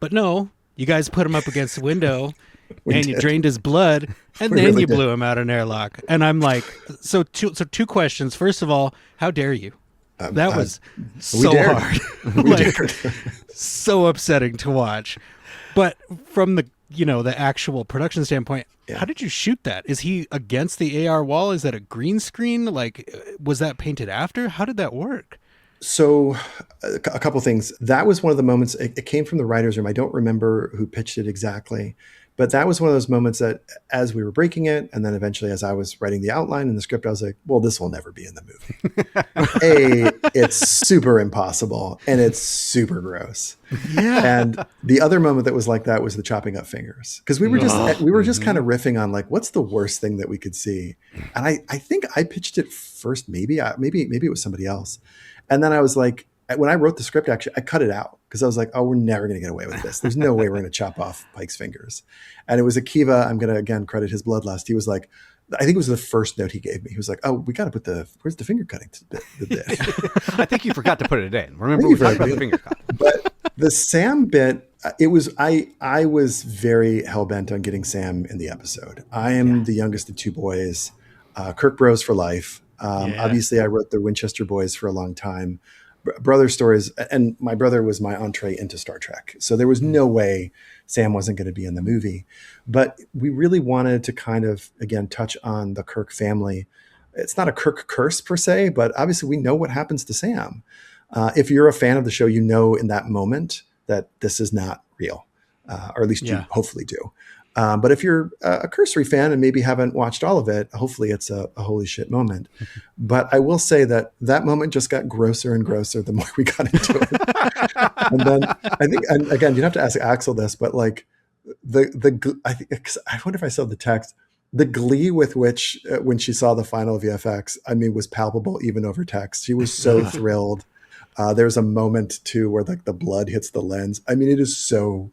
But no, you guys put him up against the window and did. you drained his blood and We then really you did. blew him out an airlock. And I'm like, so two questions. First of all, how dare you? That was so dared. hard. We Like, dared. so upsetting to watch. But from the the actual production standpoint, how did you shoot that? Is he against the AR wall? Is that a green screen? Like, was that painted after? How did that work? So a couple things. That was one of the moments, it came from the writer's room. I don't remember who pitched it exactly, but that was one of those moments that as we were breaking it, and then eventually as I was writing the outline and the script, I was like, well, this will never be in the movie. It's super impossible and it's super gross. Yeah. And the other moment that was like that was the chopping up fingers. Because we were just kind of riffing on like, what's the worst thing that we could see? And I think I pitched it first, maybe it was somebody else. And then I was like, when I wrote the script, actually, I cut it out because I was like, oh, we're never going to get away with this. There's no way we're going to chop off Pike's fingers. And it was Akiva. I'm going to, again, credit his bloodlust. He was like, I think it was the first note he gave me. He was like, oh, we got to put where's the finger cutting bit? I think you forgot to put it in. Remember, we talked about the finger cut. But the Sam bit, it was, I was very hell-bent on getting Sam in the episode. I am the youngest of two boys, Kirk Bros for life. Obviously, I wrote the Winchester Boys for a long time. Brother stories, and my brother was my entree into Star Trek. So there was no way Sam wasn't going to be in the movie. But we really wanted to kind of, again, touch on the Kirk family. It's not a Kirk curse per se, but obviously we know what happens to Sam. If you're a fan of the show, you know in that moment that this is not real, or at least you hopefully do. But if you're a cursory fan and maybe haven't watched all of it, hopefully it's a holy shit moment. But I will say that moment just got grosser and grosser the more we got into it. And then I think, and again, you'd have to ask Axel this, but like I wonder if I saw the text, the glee with which when she saw the final VFX, I mean, was palpable even over text. She was so thrilled. There's a moment too where like the blood hits the lens. I mean, it is so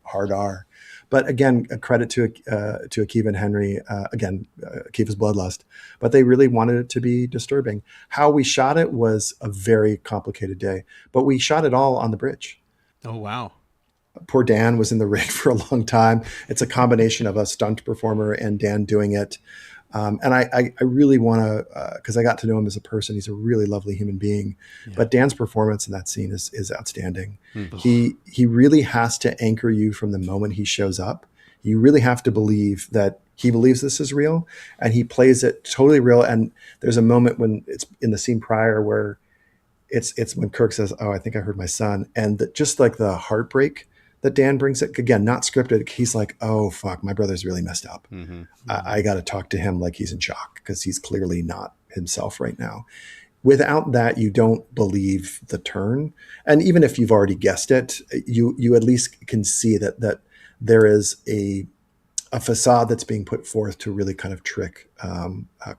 hard R. But again, a credit to Akiva and Henry. Akiva's bloodlust. But they really wanted it to be disturbing. How we shot it was a very complicated day. But we shot it all on the bridge. Oh, wow. Poor Dan was in the rig for a long time. It's a combination of a stunt performer and Dan doing it. And I really want to, because I got to know him as a person. He's a really lovely human being. Yeah. But Dan's performance in that scene is outstanding. Mm-hmm. He really has to anchor you from the moment he shows up. You really have to believe that he believes this is real, and he plays it totally real. And there's a moment when it's in the scene prior where it's when Kirk says, "Oh, I think I heard my son," and just like the heartbreak that Dan brings it, again, not scripted. He's like, oh, fuck, my brother's really messed up. Mm-hmm. I got to talk to him like he's in shock because he's clearly not himself right now. Without that, you don't believe the turn. And even if you've already guessed it, you at least can see that there is a facade that's being put forth to really kind of trick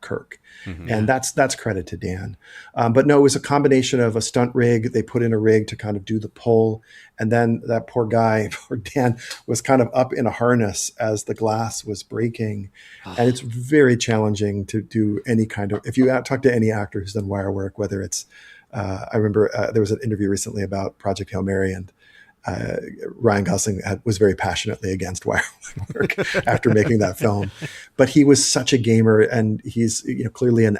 Kirk. Mm-hmm. And that's credit to Dan. But no, it was a combination of a stunt rig. They put in a rig to kind of do the pull. And then that poor Dan, was kind of up in a harness as the glass was breaking. And it's very challenging to do any kind of, if you talk to any actor who's done wire work, whether it's, I remember there was an interview recently about Project Hail Mary, and Ryan Gosling was very passionately against wire work after making that film, but he was such a gamer, and he's clearly an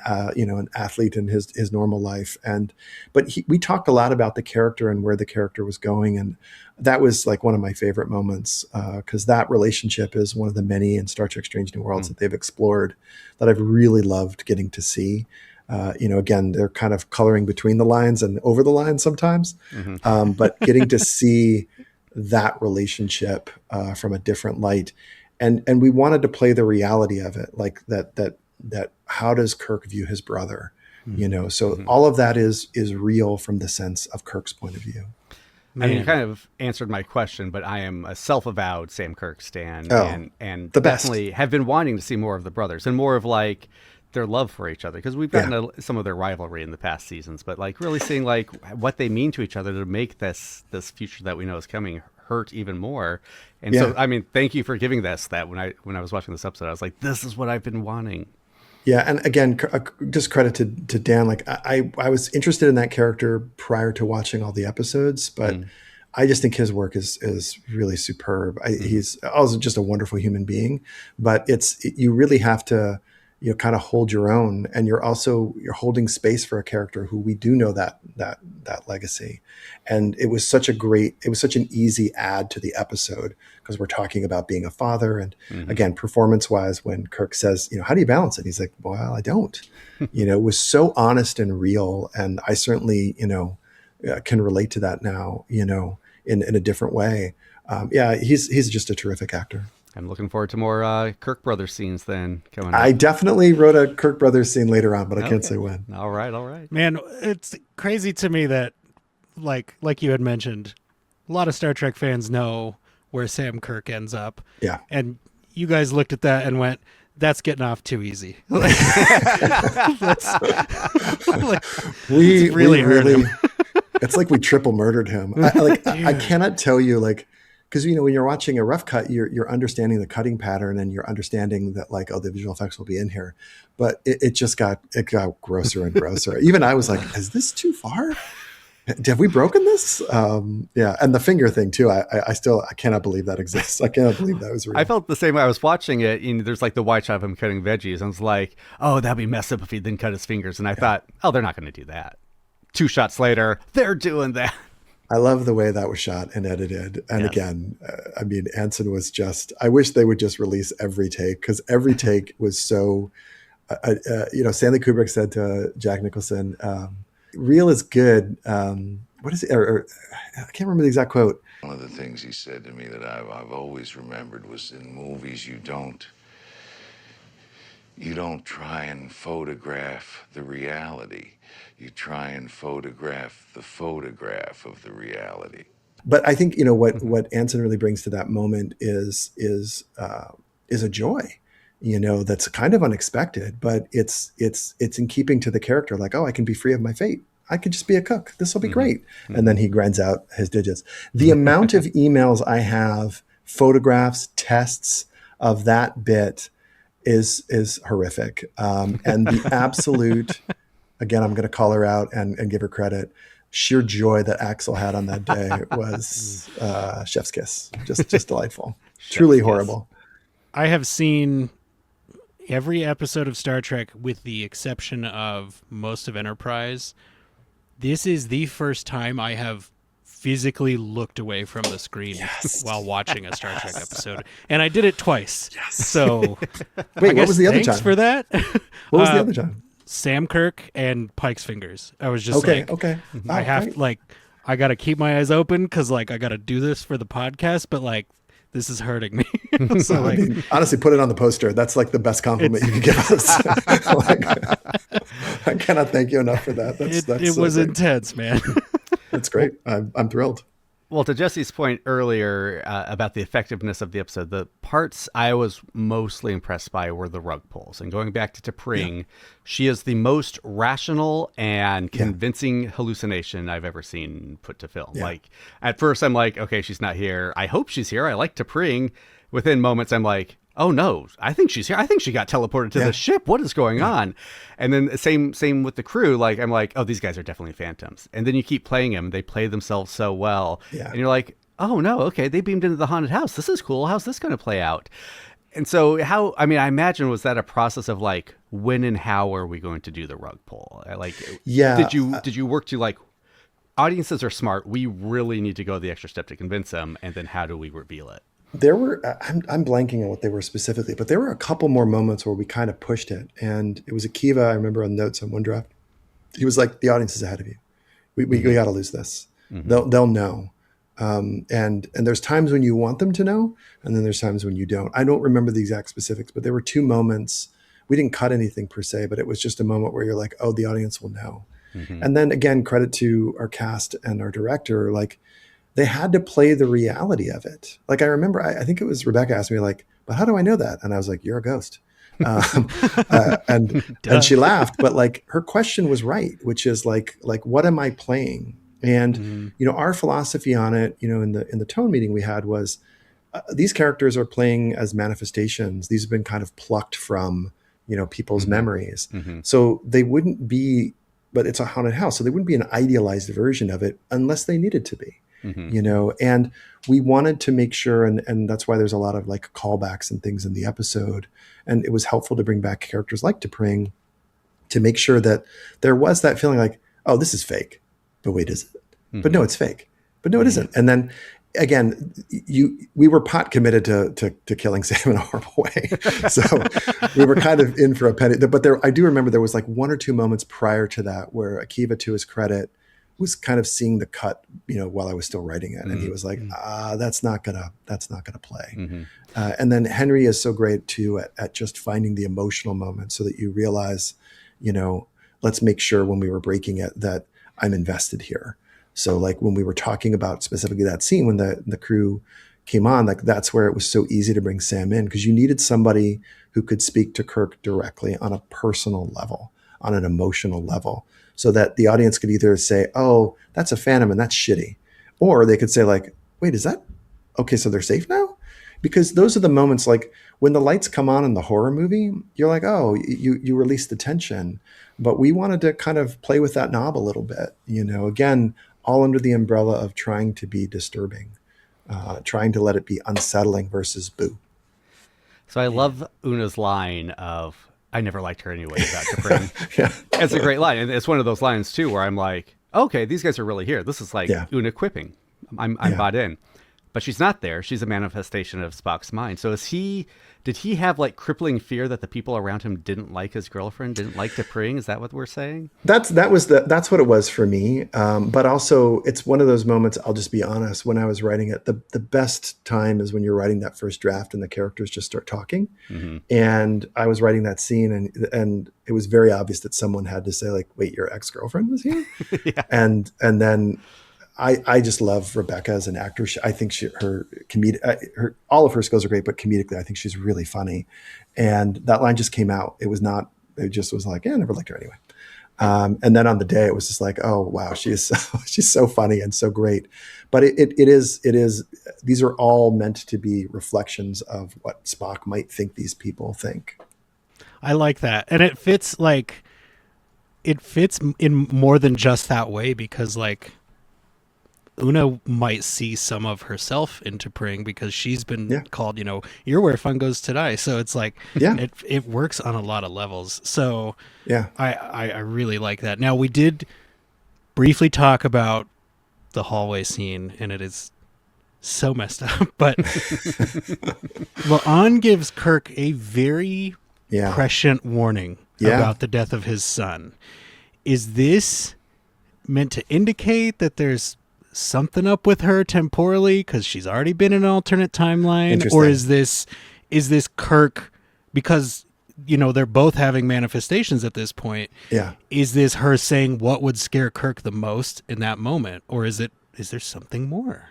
athlete in his normal life. But we talked a lot about the character and where the character was going, and that was like one of my favorite moments because that relationship is one of the many in Star Trek: Strange New Worlds that they've explored that I've really loved getting to see. Again, they're kind of coloring between the lines and over the lines sometimes, but getting to see that relationship from a different light, and we wanted to play the reality of it, like that how does Kirk view his brother, So all of that is real from the sense of Kirk's point of view. Man. I mean, you kind of answered my question, but I am a self-avowed Sam Kirk stan, and the definitely have been wanting to see more of the brothers and more of like their love for each other, because we've gotten some of their rivalry in the past seasons, but like really seeing like what they mean to each other to make this future that we know is coming hurt even more. And Yeah. so, I mean, thank you for giving us that. When I was watching this episode, I was like, this is what I've been wanting. Yeah, and again, just credit to Dan. Like I was interested in that character prior to watching all the episodes, but I just think his work is really superb. He's also just a wonderful human being, but you really have to kind of hold your own, and you're holding space for a character who we do know that legacy. And it was such an easy add to the episode because we're talking about being a father. And again, performance wise, when Kirk says, how do you balance it? He's like, well, I don't. It was so honest and real. And I certainly, can relate to that now, in a different way. He's just a terrific actor. I'm looking forward to more Kirk Brothers scenes then coming up. I definitely wrote a Kirk Brothers scene later on, but I can't say when. All right. Man, it's crazy to me that, like you had mentioned, a lot of Star Trek fans know where Sam Kirk ends up. Yeah. And you guys looked at that and went, that's getting off too easy. We really hurt him. It's like we triple murdered him. I cannot tell you, because when you're watching a rough cut, you're understanding the cutting pattern and you're understanding that the visual effects will be in here, but it got grosser and grosser. Even I was like, is this too far? Have we broken this? And the finger thing too. I cannot believe that exists. I cannot believe that was real. I felt the same way. I was watching it, and there's the wide shot of him cutting veggies. And I was like, oh, that'd be messed up if he didn't cut his fingers. And I thought, oh, they're not going to do that. 2 shots later, they're doing that. I love the way that was shot and edited. And again, Anson was I wish they would just release every take, because every take was so, Stanley Kubrick said to Jack Nicholson, real is good. What is it? Or I can't remember the exact quote. One of the things he said to me that I've always remembered was, in movies, you don't try and photograph the reality. You try and photograph the photograph of the reality. But I think what Anson really brings to that moment is a joy, that's kind of unexpected, but it's in keeping to the character. Like, oh, I can be free of my fate. I could just be a cook. This will be great. And then he grinds out his digits. The amount of emails I have, photographs, tests of that bit is horrific. And the absolute, again, I'm going to call her out and give her credit. Sheer joy that Axel had on that day was chef's kiss. Just delightful. Truly horrible. I have seen every episode of Star Trek with the exception of most of Enterprise. This is the first time I have physically looked away from the screen while watching a Star Trek episode. And I did it twice. Yes. So wait, what was the other time? Thanks for that. What was the other time? Sam Kirk and Pike's fingers. I was just okay. I have I got to keep my eyes open because I got to do this for the podcast, but this is hurting me. So honestly, put it on the poster. That's the best compliment you can give us. I cannot thank you enough for that. It was intense, man. That's great. I'm thrilled. Well, to Jesse's point earlier about the effectiveness of the episode, the parts I was mostly impressed by were the rug pulls. And going back to T'Pring, she is the most rational and convincing hallucination I've ever seen put to film. Yeah. At first, I'm like, okay, she's not here. I hope she's here. I like T'Pring. Within moments, I'm like, oh no, I think she's here. I think she got teleported to the ship. What is going on? And then same with the crew. I'm like, oh, these guys are definitely phantoms. And then you keep playing them. They play themselves so well. Yeah. And you're like, oh no, okay, they beamed into the haunted house. This is cool. How's this going to play out? And so I imagine, was that a process of when and how are we going to do the rug pull? Did you work to audiences are smart. We really need to go the extra step to convince them. And then how do we reveal it? There were, I'm blanking on what they were specifically, but there were a couple more moments where we kind of pushed it. And it was Akiva, I remember on notes on one draft, he was like, the audience is ahead of you. We got to lose this. They'll know. And there's times when you want them to know, and then there's times when you don't. I don't remember the exact specifics, but there were 2 moments. We didn't cut anything per se, but it was just a moment where you're like, oh, the audience will know. And then again, credit to our cast and our director, they had to play the reality of it. I remember, I think it was Rebecca asked me but how do I know that? And I was like, you're a ghost. And she laughed, but her question was right, which is what am I playing? And, our philosophy on it, in the tone meeting we had was, these characters are playing as manifestations. These have been kind of plucked from, people's memories. So they wouldn't be, but it's a haunted house. So they wouldn't be an idealized version of it unless they needed to be, and we wanted to make sure, and that's why there's a lot of like callbacks and things in the episode. And it was helpful to bring back characters like T'Pring to make sure that there was that feeling like, oh, this is fake, but wait, is it? But no, it's fake, but no, it isn't. And then again, we were pot committed to killing Sam in a horrible way. So we were kind of in for a penny, but I do remember there was like one or two moments prior to that where Akiva, to his credit, was kind of seeing the cut, while I was still writing it. And he was like, that's not gonna play. And then Henry is so great too at just finding the emotional moment so that you realize, let's make sure when we were breaking it that I'm invested here. So like when we were talking about specifically that scene, when the crew came on, like that's where it was so easy to bring Sam in, because you needed somebody who could speak to Kirk directly on a personal level, on an emotional level, so that the audience could either say, oh, that's a phantom and that's shitty. Or they could say like, wait, is that okay? So they're safe now? Because those are the moments, like when the lights come on in the horror movie, you're like, oh, you release the tension. But we wanted to kind of play with that knob a little bit, again, all under the umbrella of trying to be disturbing, trying to let it be unsettling versus boo. So I love Una's line of, I never liked her anyway, about T'Pring. Yeah. It's a great line. And it's one of those lines too, where I'm like, okay, these guys are really here. This is like Una quipping. I'm bought in. But she's not there. She's a manifestation of Spock's mind. So did he have like crippling fear that the people around him didn't like his girlfriend, didn't like T'Pring? Is that what we're saying? That's what it was for me. But also it's one of those moments, I'll just be honest, when I was writing it, the best time is when you're writing that first draft and the characters just start talking. And I was writing that scene and it was very obvious that someone had to say like, wait, your ex-girlfriend was here? And then I just love Rebecca as an actor. I think her all of her skills are great, but comedically, I think she's really funny. And that line just came out. It just was like, I never liked her anyway. And then on the day, it was just like, oh wow, she's so funny and so great. But it is. These are all meant to be reflections of what Spock might think these people think. I like that, and it fits in more than just that way, because like Una might see some of herself in T'Pring because she's been called, you're where fun goes today. So it's like, it works on a lot of levels. So I really like that. Now, we did briefly talk about the hallway scene, and it is so messed up, but La'an gives Kirk a very prescient warning about the death of his son. Is this meant to indicate that there's something up with her temporally because she's already been in an alternate timeline, or is this Kirk because they're both having manifestations at this point? Is this her saying what would scare Kirk the most in that moment, or is there something more?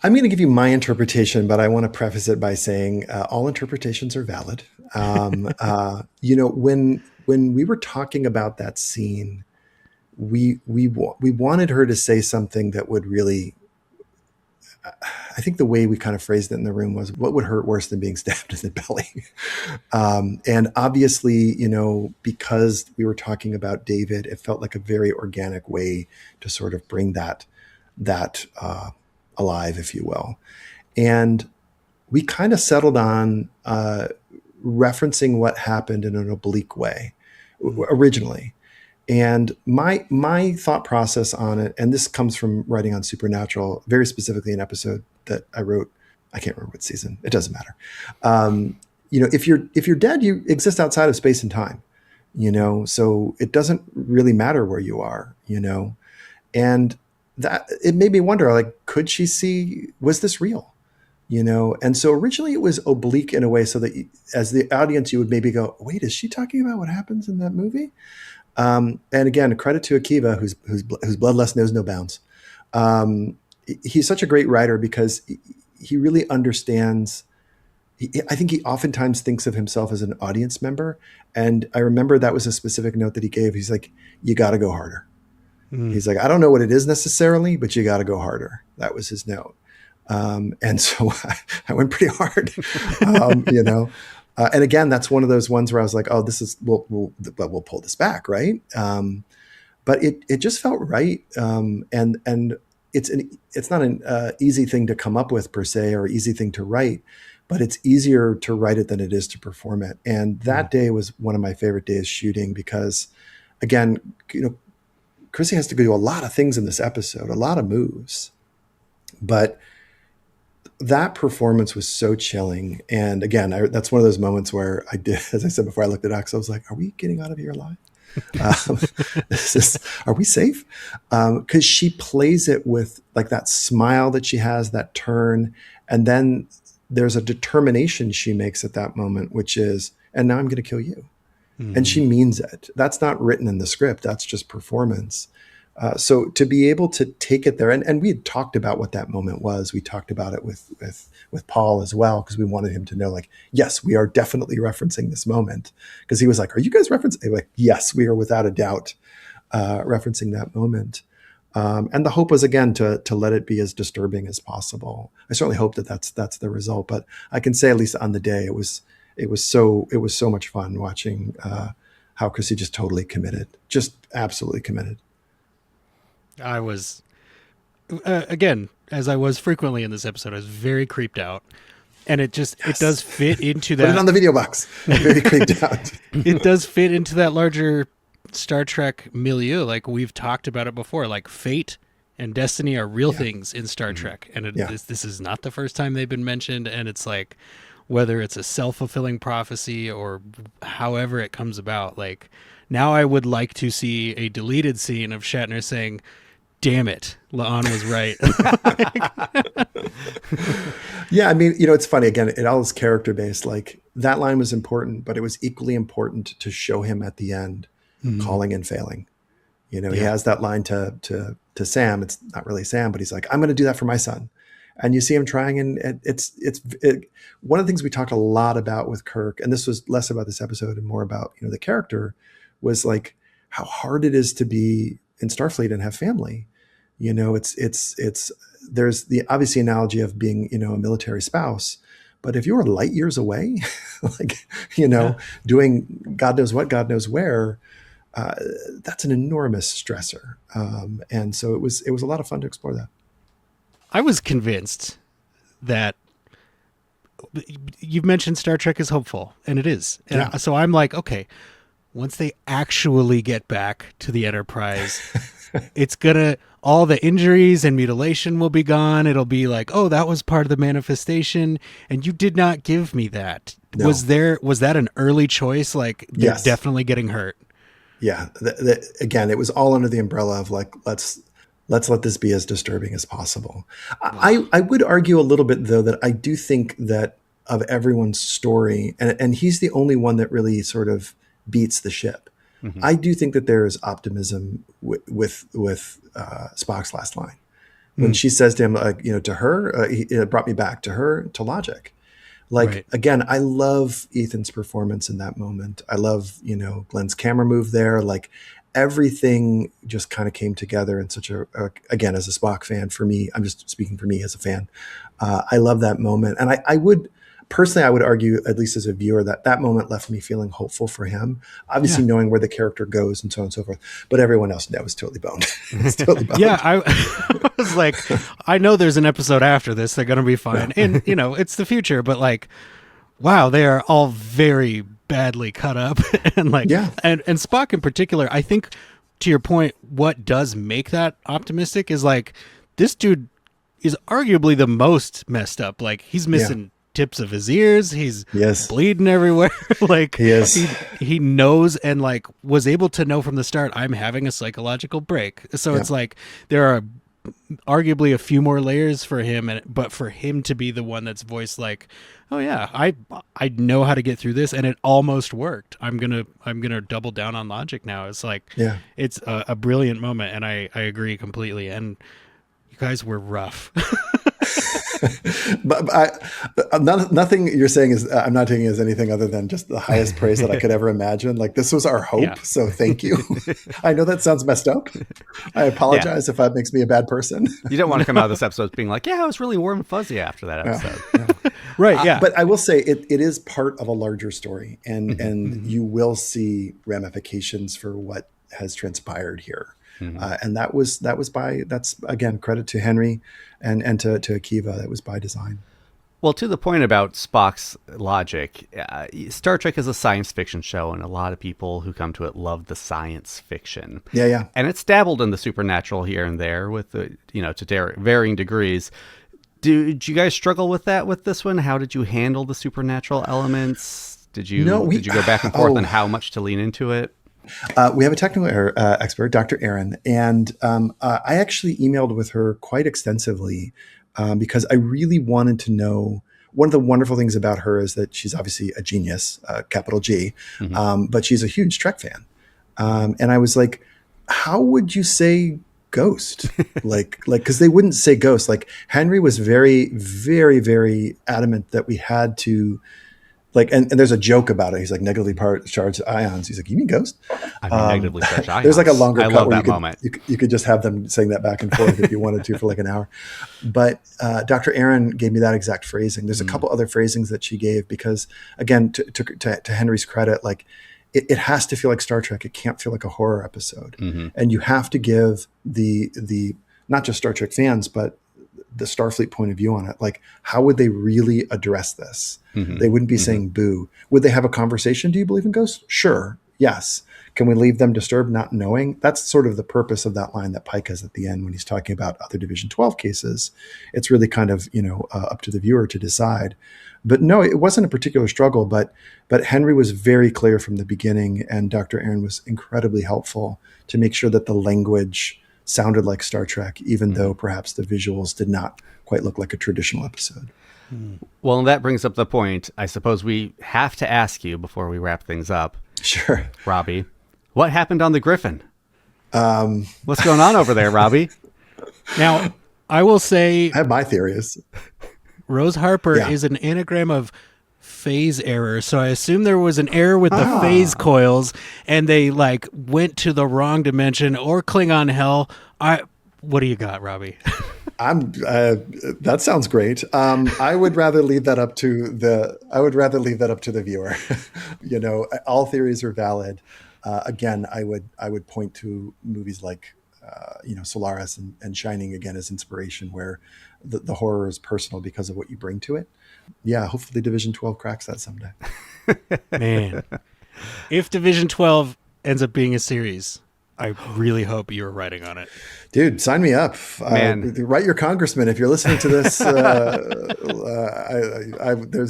I'm going to give you my interpretation, but I want to preface it by saying all interpretations are valid. When we were talking about that scene, we wanted her to say something that would really, I think the way we kind of phrased it in the room was, what would hurt worse than being stabbed in the belly? And obviously, because we were talking about David, it felt like a very organic way to sort of bring that alive, if you will. And we kind of settled on referencing what happened in an oblique way originally. And my thought process on it, and this comes from writing on Supernatural, very specifically an episode that I wrote, I can't remember what season, it doesn't matter. If you're dead, you exist outside of space and time, so it doesn't really matter where you are, and that it made me wonder, like, could she see, was this real? And so originally it was oblique in a way so that as the audience, you would maybe go, wait, is she talking about what happens in that movie? And again, credit to Akiva, whose bloodlust knows no bounds. He's such a great writer because he really understands. I think he oftentimes thinks of himself as an audience member. And I remember that was a specific note that he gave. He's like, you got to go harder. He's like, I don't know what it is necessarily, but you got to go harder. That was his note. And so I went pretty hard, you know. And again, that's one of those ones where I was like, oh, this is, we'll pull this back, right? But it just felt right. And it's not an easy thing to come up with per se, or easy thing to write, but it's easier to write it than it is to perform it. And that day was one of my favorite days shooting because, again, you know, Chrissy has to do a lot of things in this episode, a lot of moves, but that performance was so chilling. And again, that's one of those moments where I did, as I said before, I looked at Axel, I was like, are we getting out of here alive? Are we safe? Because she plays it with like that smile that she has, that turn. And then there's a determination she makes at that moment, which is, and now I'm going to kill you. And she means it. That's not written in the script. That's just performance. So to be able to take it there, and we had talked about what that moment was. We talked about it with Paul as well, because we wanted him to know, like, yes, we are definitely referencing this moment. Because he was like, are you guys referencing? Like, yes, we are without a doubt referencing that moment. And the hope was, again, to let it be as disturbing as possible. I certainly hope that that's the result. But I can say, at least on the day, it was so much fun watching how Chrissy just totally committed, just absolutely committed. I was, again, as I was frequently in this episode, I was very creeped out. And it does fit into that. Put it on the video box. I'm very creeped out. It does fit into that larger Star Trek milieu. Like we've talked about it before, like fate and destiny are real things in Star Trek. And this is not the first time they've been mentioned. And it's like, whether it's a self-fulfilling prophecy or however it comes about, like now I would like to see a deleted scene of Shatner saying, damn it, La'an was right. Yeah, I mean, you know, it's funny, again, it all is character based. Like that line was important, but it was equally important to show him at the end calling and failing. You know, he has that line to Sam. It's not really Sam, but he's like, I'm going to do that for my son. And you see him trying, and it's one of the things we talked a lot about with Kirk, and this was less about this episode and more about, you know, the character, was like how hard it is to be in Starfleet and have family. You know, it's there's the obvious analogy of being, you know, a military spouse, but if you were light years away, like, you know, doing God knows what, God knows where, that's an enormous stressor. And so it was a lot of fun to explore that. I was convinced that you've mentioned Star Trek is hopeful, and it is. And so I'm like, okay, once they actually get back to the Enterprise, it's all the injuries and mutilation will be gone. It'll be like, oh, that was part of the manifestation, and you did not give me that. No. Was that an early choice? Like, they're definitely getting hurt. Yeah. Again, it was all under the umbrella of like, let's let this be as disturbing as possible. I would argue a little bit, though, that I do think that of everyone's story, and he's the only one that really sort of beats the ship. Mm-hmm. I do think that there is optimism with Spock's last line. When she says to him, you know, to her, it brought me back to her, to logic. Like, again, I love Ethan's performance in that moment. I love, you know, Glenn's camera move there. Like, everything just kind of came together in such again, as a Spock fan, for me, I'm just speaking for me as a fan. I love that moment. And I would argue, at least as a viewer, that moment left me feeling hopeful for him, obviously knowing where the character goes and so on and so forth. But everyone else was totally boned. Totally boned. Yeah. I was like, I know there's an episode after this. They're going to be fine. And, you know, it's the future, but like, wow, they are all very badly cut up. And like, and Spock in particular, I think, to your point, what does make that optimistic is like, this dude is arguably the most messed up. Like, he's missing tips of his ears. He's bleeding everywhere. Like, he knows, and like was able to know from the start, I'm having a psychological break. So it's like, there are arguably a few more layers for him, but for him to be the one that's voiced like, oh yeah, I know how to get through this, and it almost worked. I'm gonna double down on logic now. It's like, it's a brilliant moment, and I agree completely. And you guys were rough. but nothing you're saying is I'm not taking as anything other than just the highest praise that I could ever imagine. Like this was our hope, Yeah. so thank you. I know that sounds messed up. I apologize if that makes me a bad person. You don't want to come out of this episode being like, yeah, I was really warm and fuzzy after that episode. Right. Yeah. But I will say it is part of a larger story, and you will see ramifications for what has transpired here. And that's again, credit to Henry and to Akiva. That was by design. Well, to the point about Spock's logic, Star Trek is a science fiction show, and a lot of people who come to it love the science fiction. Yeah. And it's dabbled in the supernatural here and there with to varying degrees. Did you guys struggle with that with this one? How did you handle the supernatural elements? Did you go back and forth on how much to lean into it? We have a technical expert, Dr. Erin, and I actually emailed with her quite extensively because I really wanted to know. One of the wonderful things about her is that she's obviously a genius, capital G, but she's a huge Trek fan. And I was like, how would you say ghost? like, because they wouldn't say ghost. Like Henry was very, very, very adamant that we had to. Like, and there's a joke about it. He's like negatively charged ions. He's like, you mean ghost? I mean, negatively charged ions. There's like a longer I cut love where that moment. you could just have them saying that back and forth if you wanted to for like an hour. But Dr. Erin gave me that exact phrasing. There's a couple other phrasings that she gave because, again, to Henry's credit, like it has to feel like Star Trek. It can't feel like a horror episode. And you have to give the not just Star Trek fans, but the Starfleet point of view on it. Like, how would they really address this? They wouldn't be saying boo. Would they have a conversation? Do you believe in ghosts? Sure. Yes. Can we leave them disturbed, not knowing? That's sort of the purpose of that line that Pike has at the end when he's talking about other Division 12 cases. It's really kind of, up to the viewer to decide. But no, it wasn't a particular struggle, but Henry was very clear from the beginning, and Dr. Erin was incredibly helpful to make sure that the language sounded like Star Trek, even though perhaps the visuals did not quite look like a traditional episode. Well, that brings up the point. I suppose we have to ask you before we wrap things up. Sure. Robbie, what happened on the Griffin? What's going on over there, Robbie? Now, I will say I have my theories. Rose Harper is an anagram of phase error. So I assume there was an error with the phase coils and they went to the wrong dimension or Klingon hell. What do you got, Robbie? That sounds great. I would rather leave that up to the viewer. All theories are valid. Again, I would point to movies like Solaris and Shining again as inspiration, where the horror is personal because of what you bring to it. Yeah, hopefully Division 12 cracks that someday. Man, if Division 12 ends up being a series, I really hope you're writing on it. Dude, sign me up. Write your congressman. If you're listening to this, there'd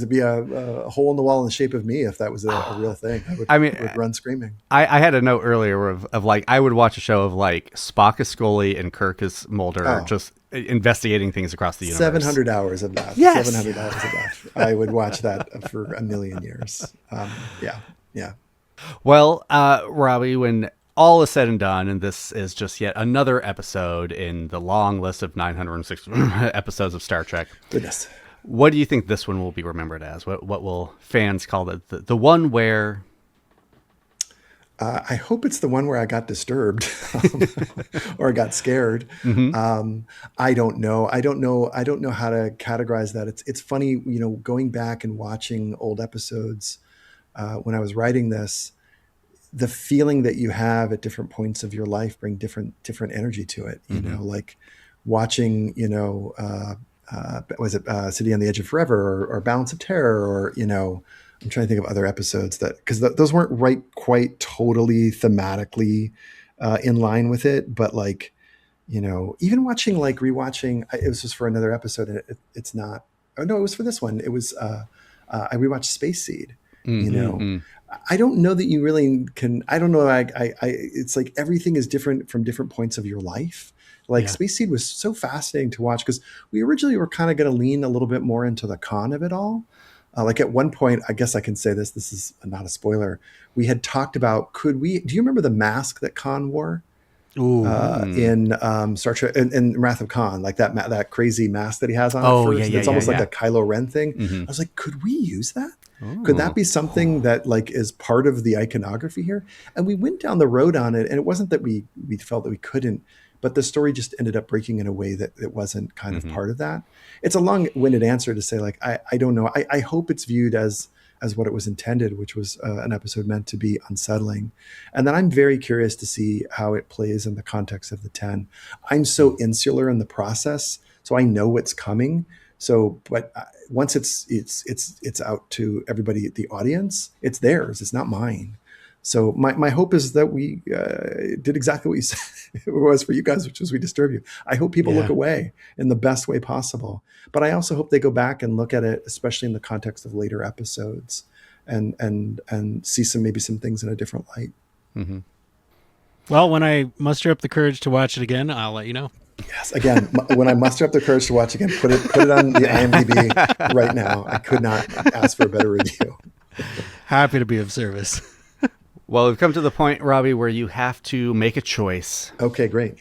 be a hole in the wall in the shape of me if that was a real thing. I would run screaming. I had a note earlier of I would watch a show of Spock as Scully and Kirk as Mulder, just investigating things across the universe. 700 hours of that. Yes. 700 hours of that. I would watch that for a million years. Yeah. Well, Robbie, when all is said and done, and this is just yet another episode in the long list of 906 episodes of Star Trek. Goodness. What do you think this one will be remembered as? What will fans call it? The one where... I hope it's the one where I got disturbed or got scared. I don't know. I don't know how to categorize that. It's funny, going back and watching old episodes when I was writing this, the feeling that you have at different points of your life bring different energy to it. Like watching, was it City on the Edge of Forever or Balance of Terror, or I'm trying to think of other episodes because those weren't quite totally thematically in line with it, but even watching rewatching, it was just for another episode, and it's not. Oh no, it was for this one. It was I rewatched Space Seed. I don't know that you really can. I don't know. It's like everything is different from different points of your life. Space Seed was so fascinating to watch because we originally were kind of going to lean a little bit more into the con of it all. At one point, I guess I can say this is not a spoiler. We had talked about, do you remember the mask that Khan wore? in Star Trek in Wrath of Khan, like that crazy mask that he has on. Oh, at first. yeah, It's almost like yeah. a Kylo Ren thing. I was like, could we use that? Could that be something that like is part of the iconography here? And we went down the road on it, and it wasn't that we felt that we couldn't, but the story just ended up breaking in a way that it wasn't kind of part of that. It's a long-winded answer to say, like, I don't know. I hope it's viewed as what it was intended, which was an episode meant to be unsettling. And then I'm very curious to see how it plays in the context of the 10. I'm so insular in the process, so I know what's coming. So, but once it's out to everybody, the audience, it's theirs. It's not mine. So my hope is that we did exactly what you said it was for you guys, which was we disturb you. I hope people look away in the best way possible. But I also hope they go back and look at it, especially in the context of later episodes, and see maybe some things in a different light. Mm-hmm. Well, when I muster up the courage to watch it again, I'll let you know. Yes, again, when I muster up the courage to watch again, put it on the IMDb right now. I could not ask for a better review. Happy to be of service. Well, we've come to the point, Robbie, where you have to make a choice. Okay, great.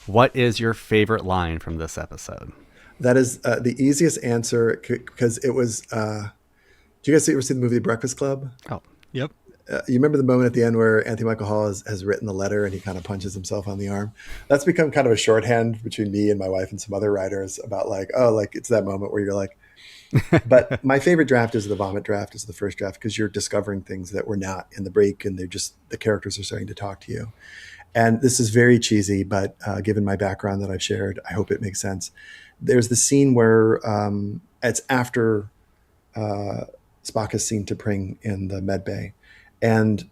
What is your favorite line from this episode? That is the easiest answer because it was. Do you guys ever see the movie Breakfast Club? Oh, yep. You remember the moment at the end where Anthony Michael Hall has written the letter and he kind of punches himself on the arm? That's become kind of a shorthand between me and my wife and some other writers about like, oh, like it's that moment where you're like, but my favorite draft is the vomit draft, is the first draft, because you're discovering things that were not in the break and the characters are starting to talk to you. And this is very cheesy, but given my background that I've shared, I hope it makes sense. There's the scene where it's after Spock has seen T'Pring in the med bay. And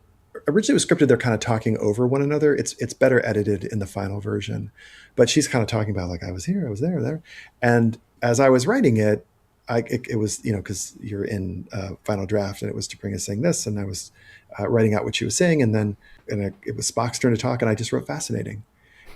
originally it was scripted, they're kind of talking over one another. It's better edited in the final version. But she's kind of talking about like, I was here, I was there. And as I was writing it, it was, because you're in final draft and it was T'Pring saying this, and I was writing out what she was saying. And then it was Spock's turn to talk, and I just wrote fascinating.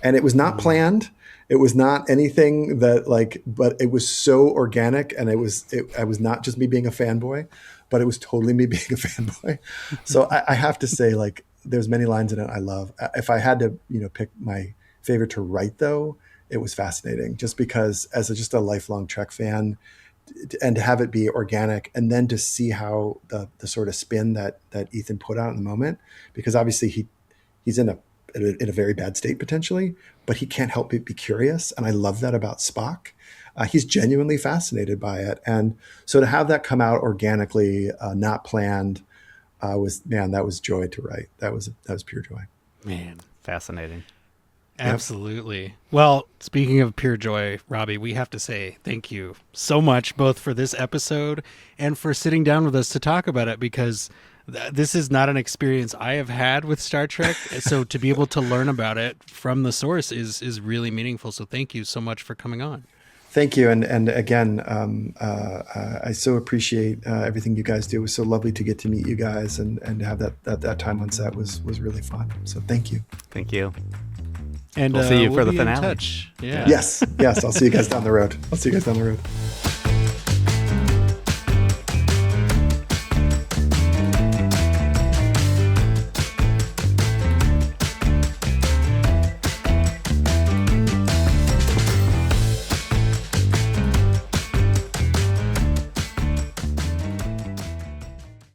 And it was not planned. It was not anything that but it was so organic, and I was not just me being a fanboy, but it was totally me being a fanboy. So I have to say, like, there's many lines in it I love. If I had to, pick my favorite to write, though, it was fascinating, just because as just a lifelong Trek fan, and to have it be organic, and then to see how the sort of spin that Ethan put out in the moment, because obviously he's in a very bad state potentially, but he can't help but be curious. And I love that about Spock. He's genuinely fascinated by it. And so to have that come out organically, not planned, that was joy to write. That was pure joy. Man, fascinating. Absolutely. Well, speaking of pure joy, Robbie, we have to say thank you so much, both for this episode and for sitting down with us to talk about it, because this is not an experience I have had with Star Trek. So to be able to learn about it from the source is really meaningful. So thank you so much for coming on. Thank you. And again, I so appreciate everything you guys do. It was so lovely to get to meet you guys and to have that time on set was really fun. So thank you. Thank you. And we'll see you for the be in finale. touch. Yeah. Yes. I'll see you guys down the road.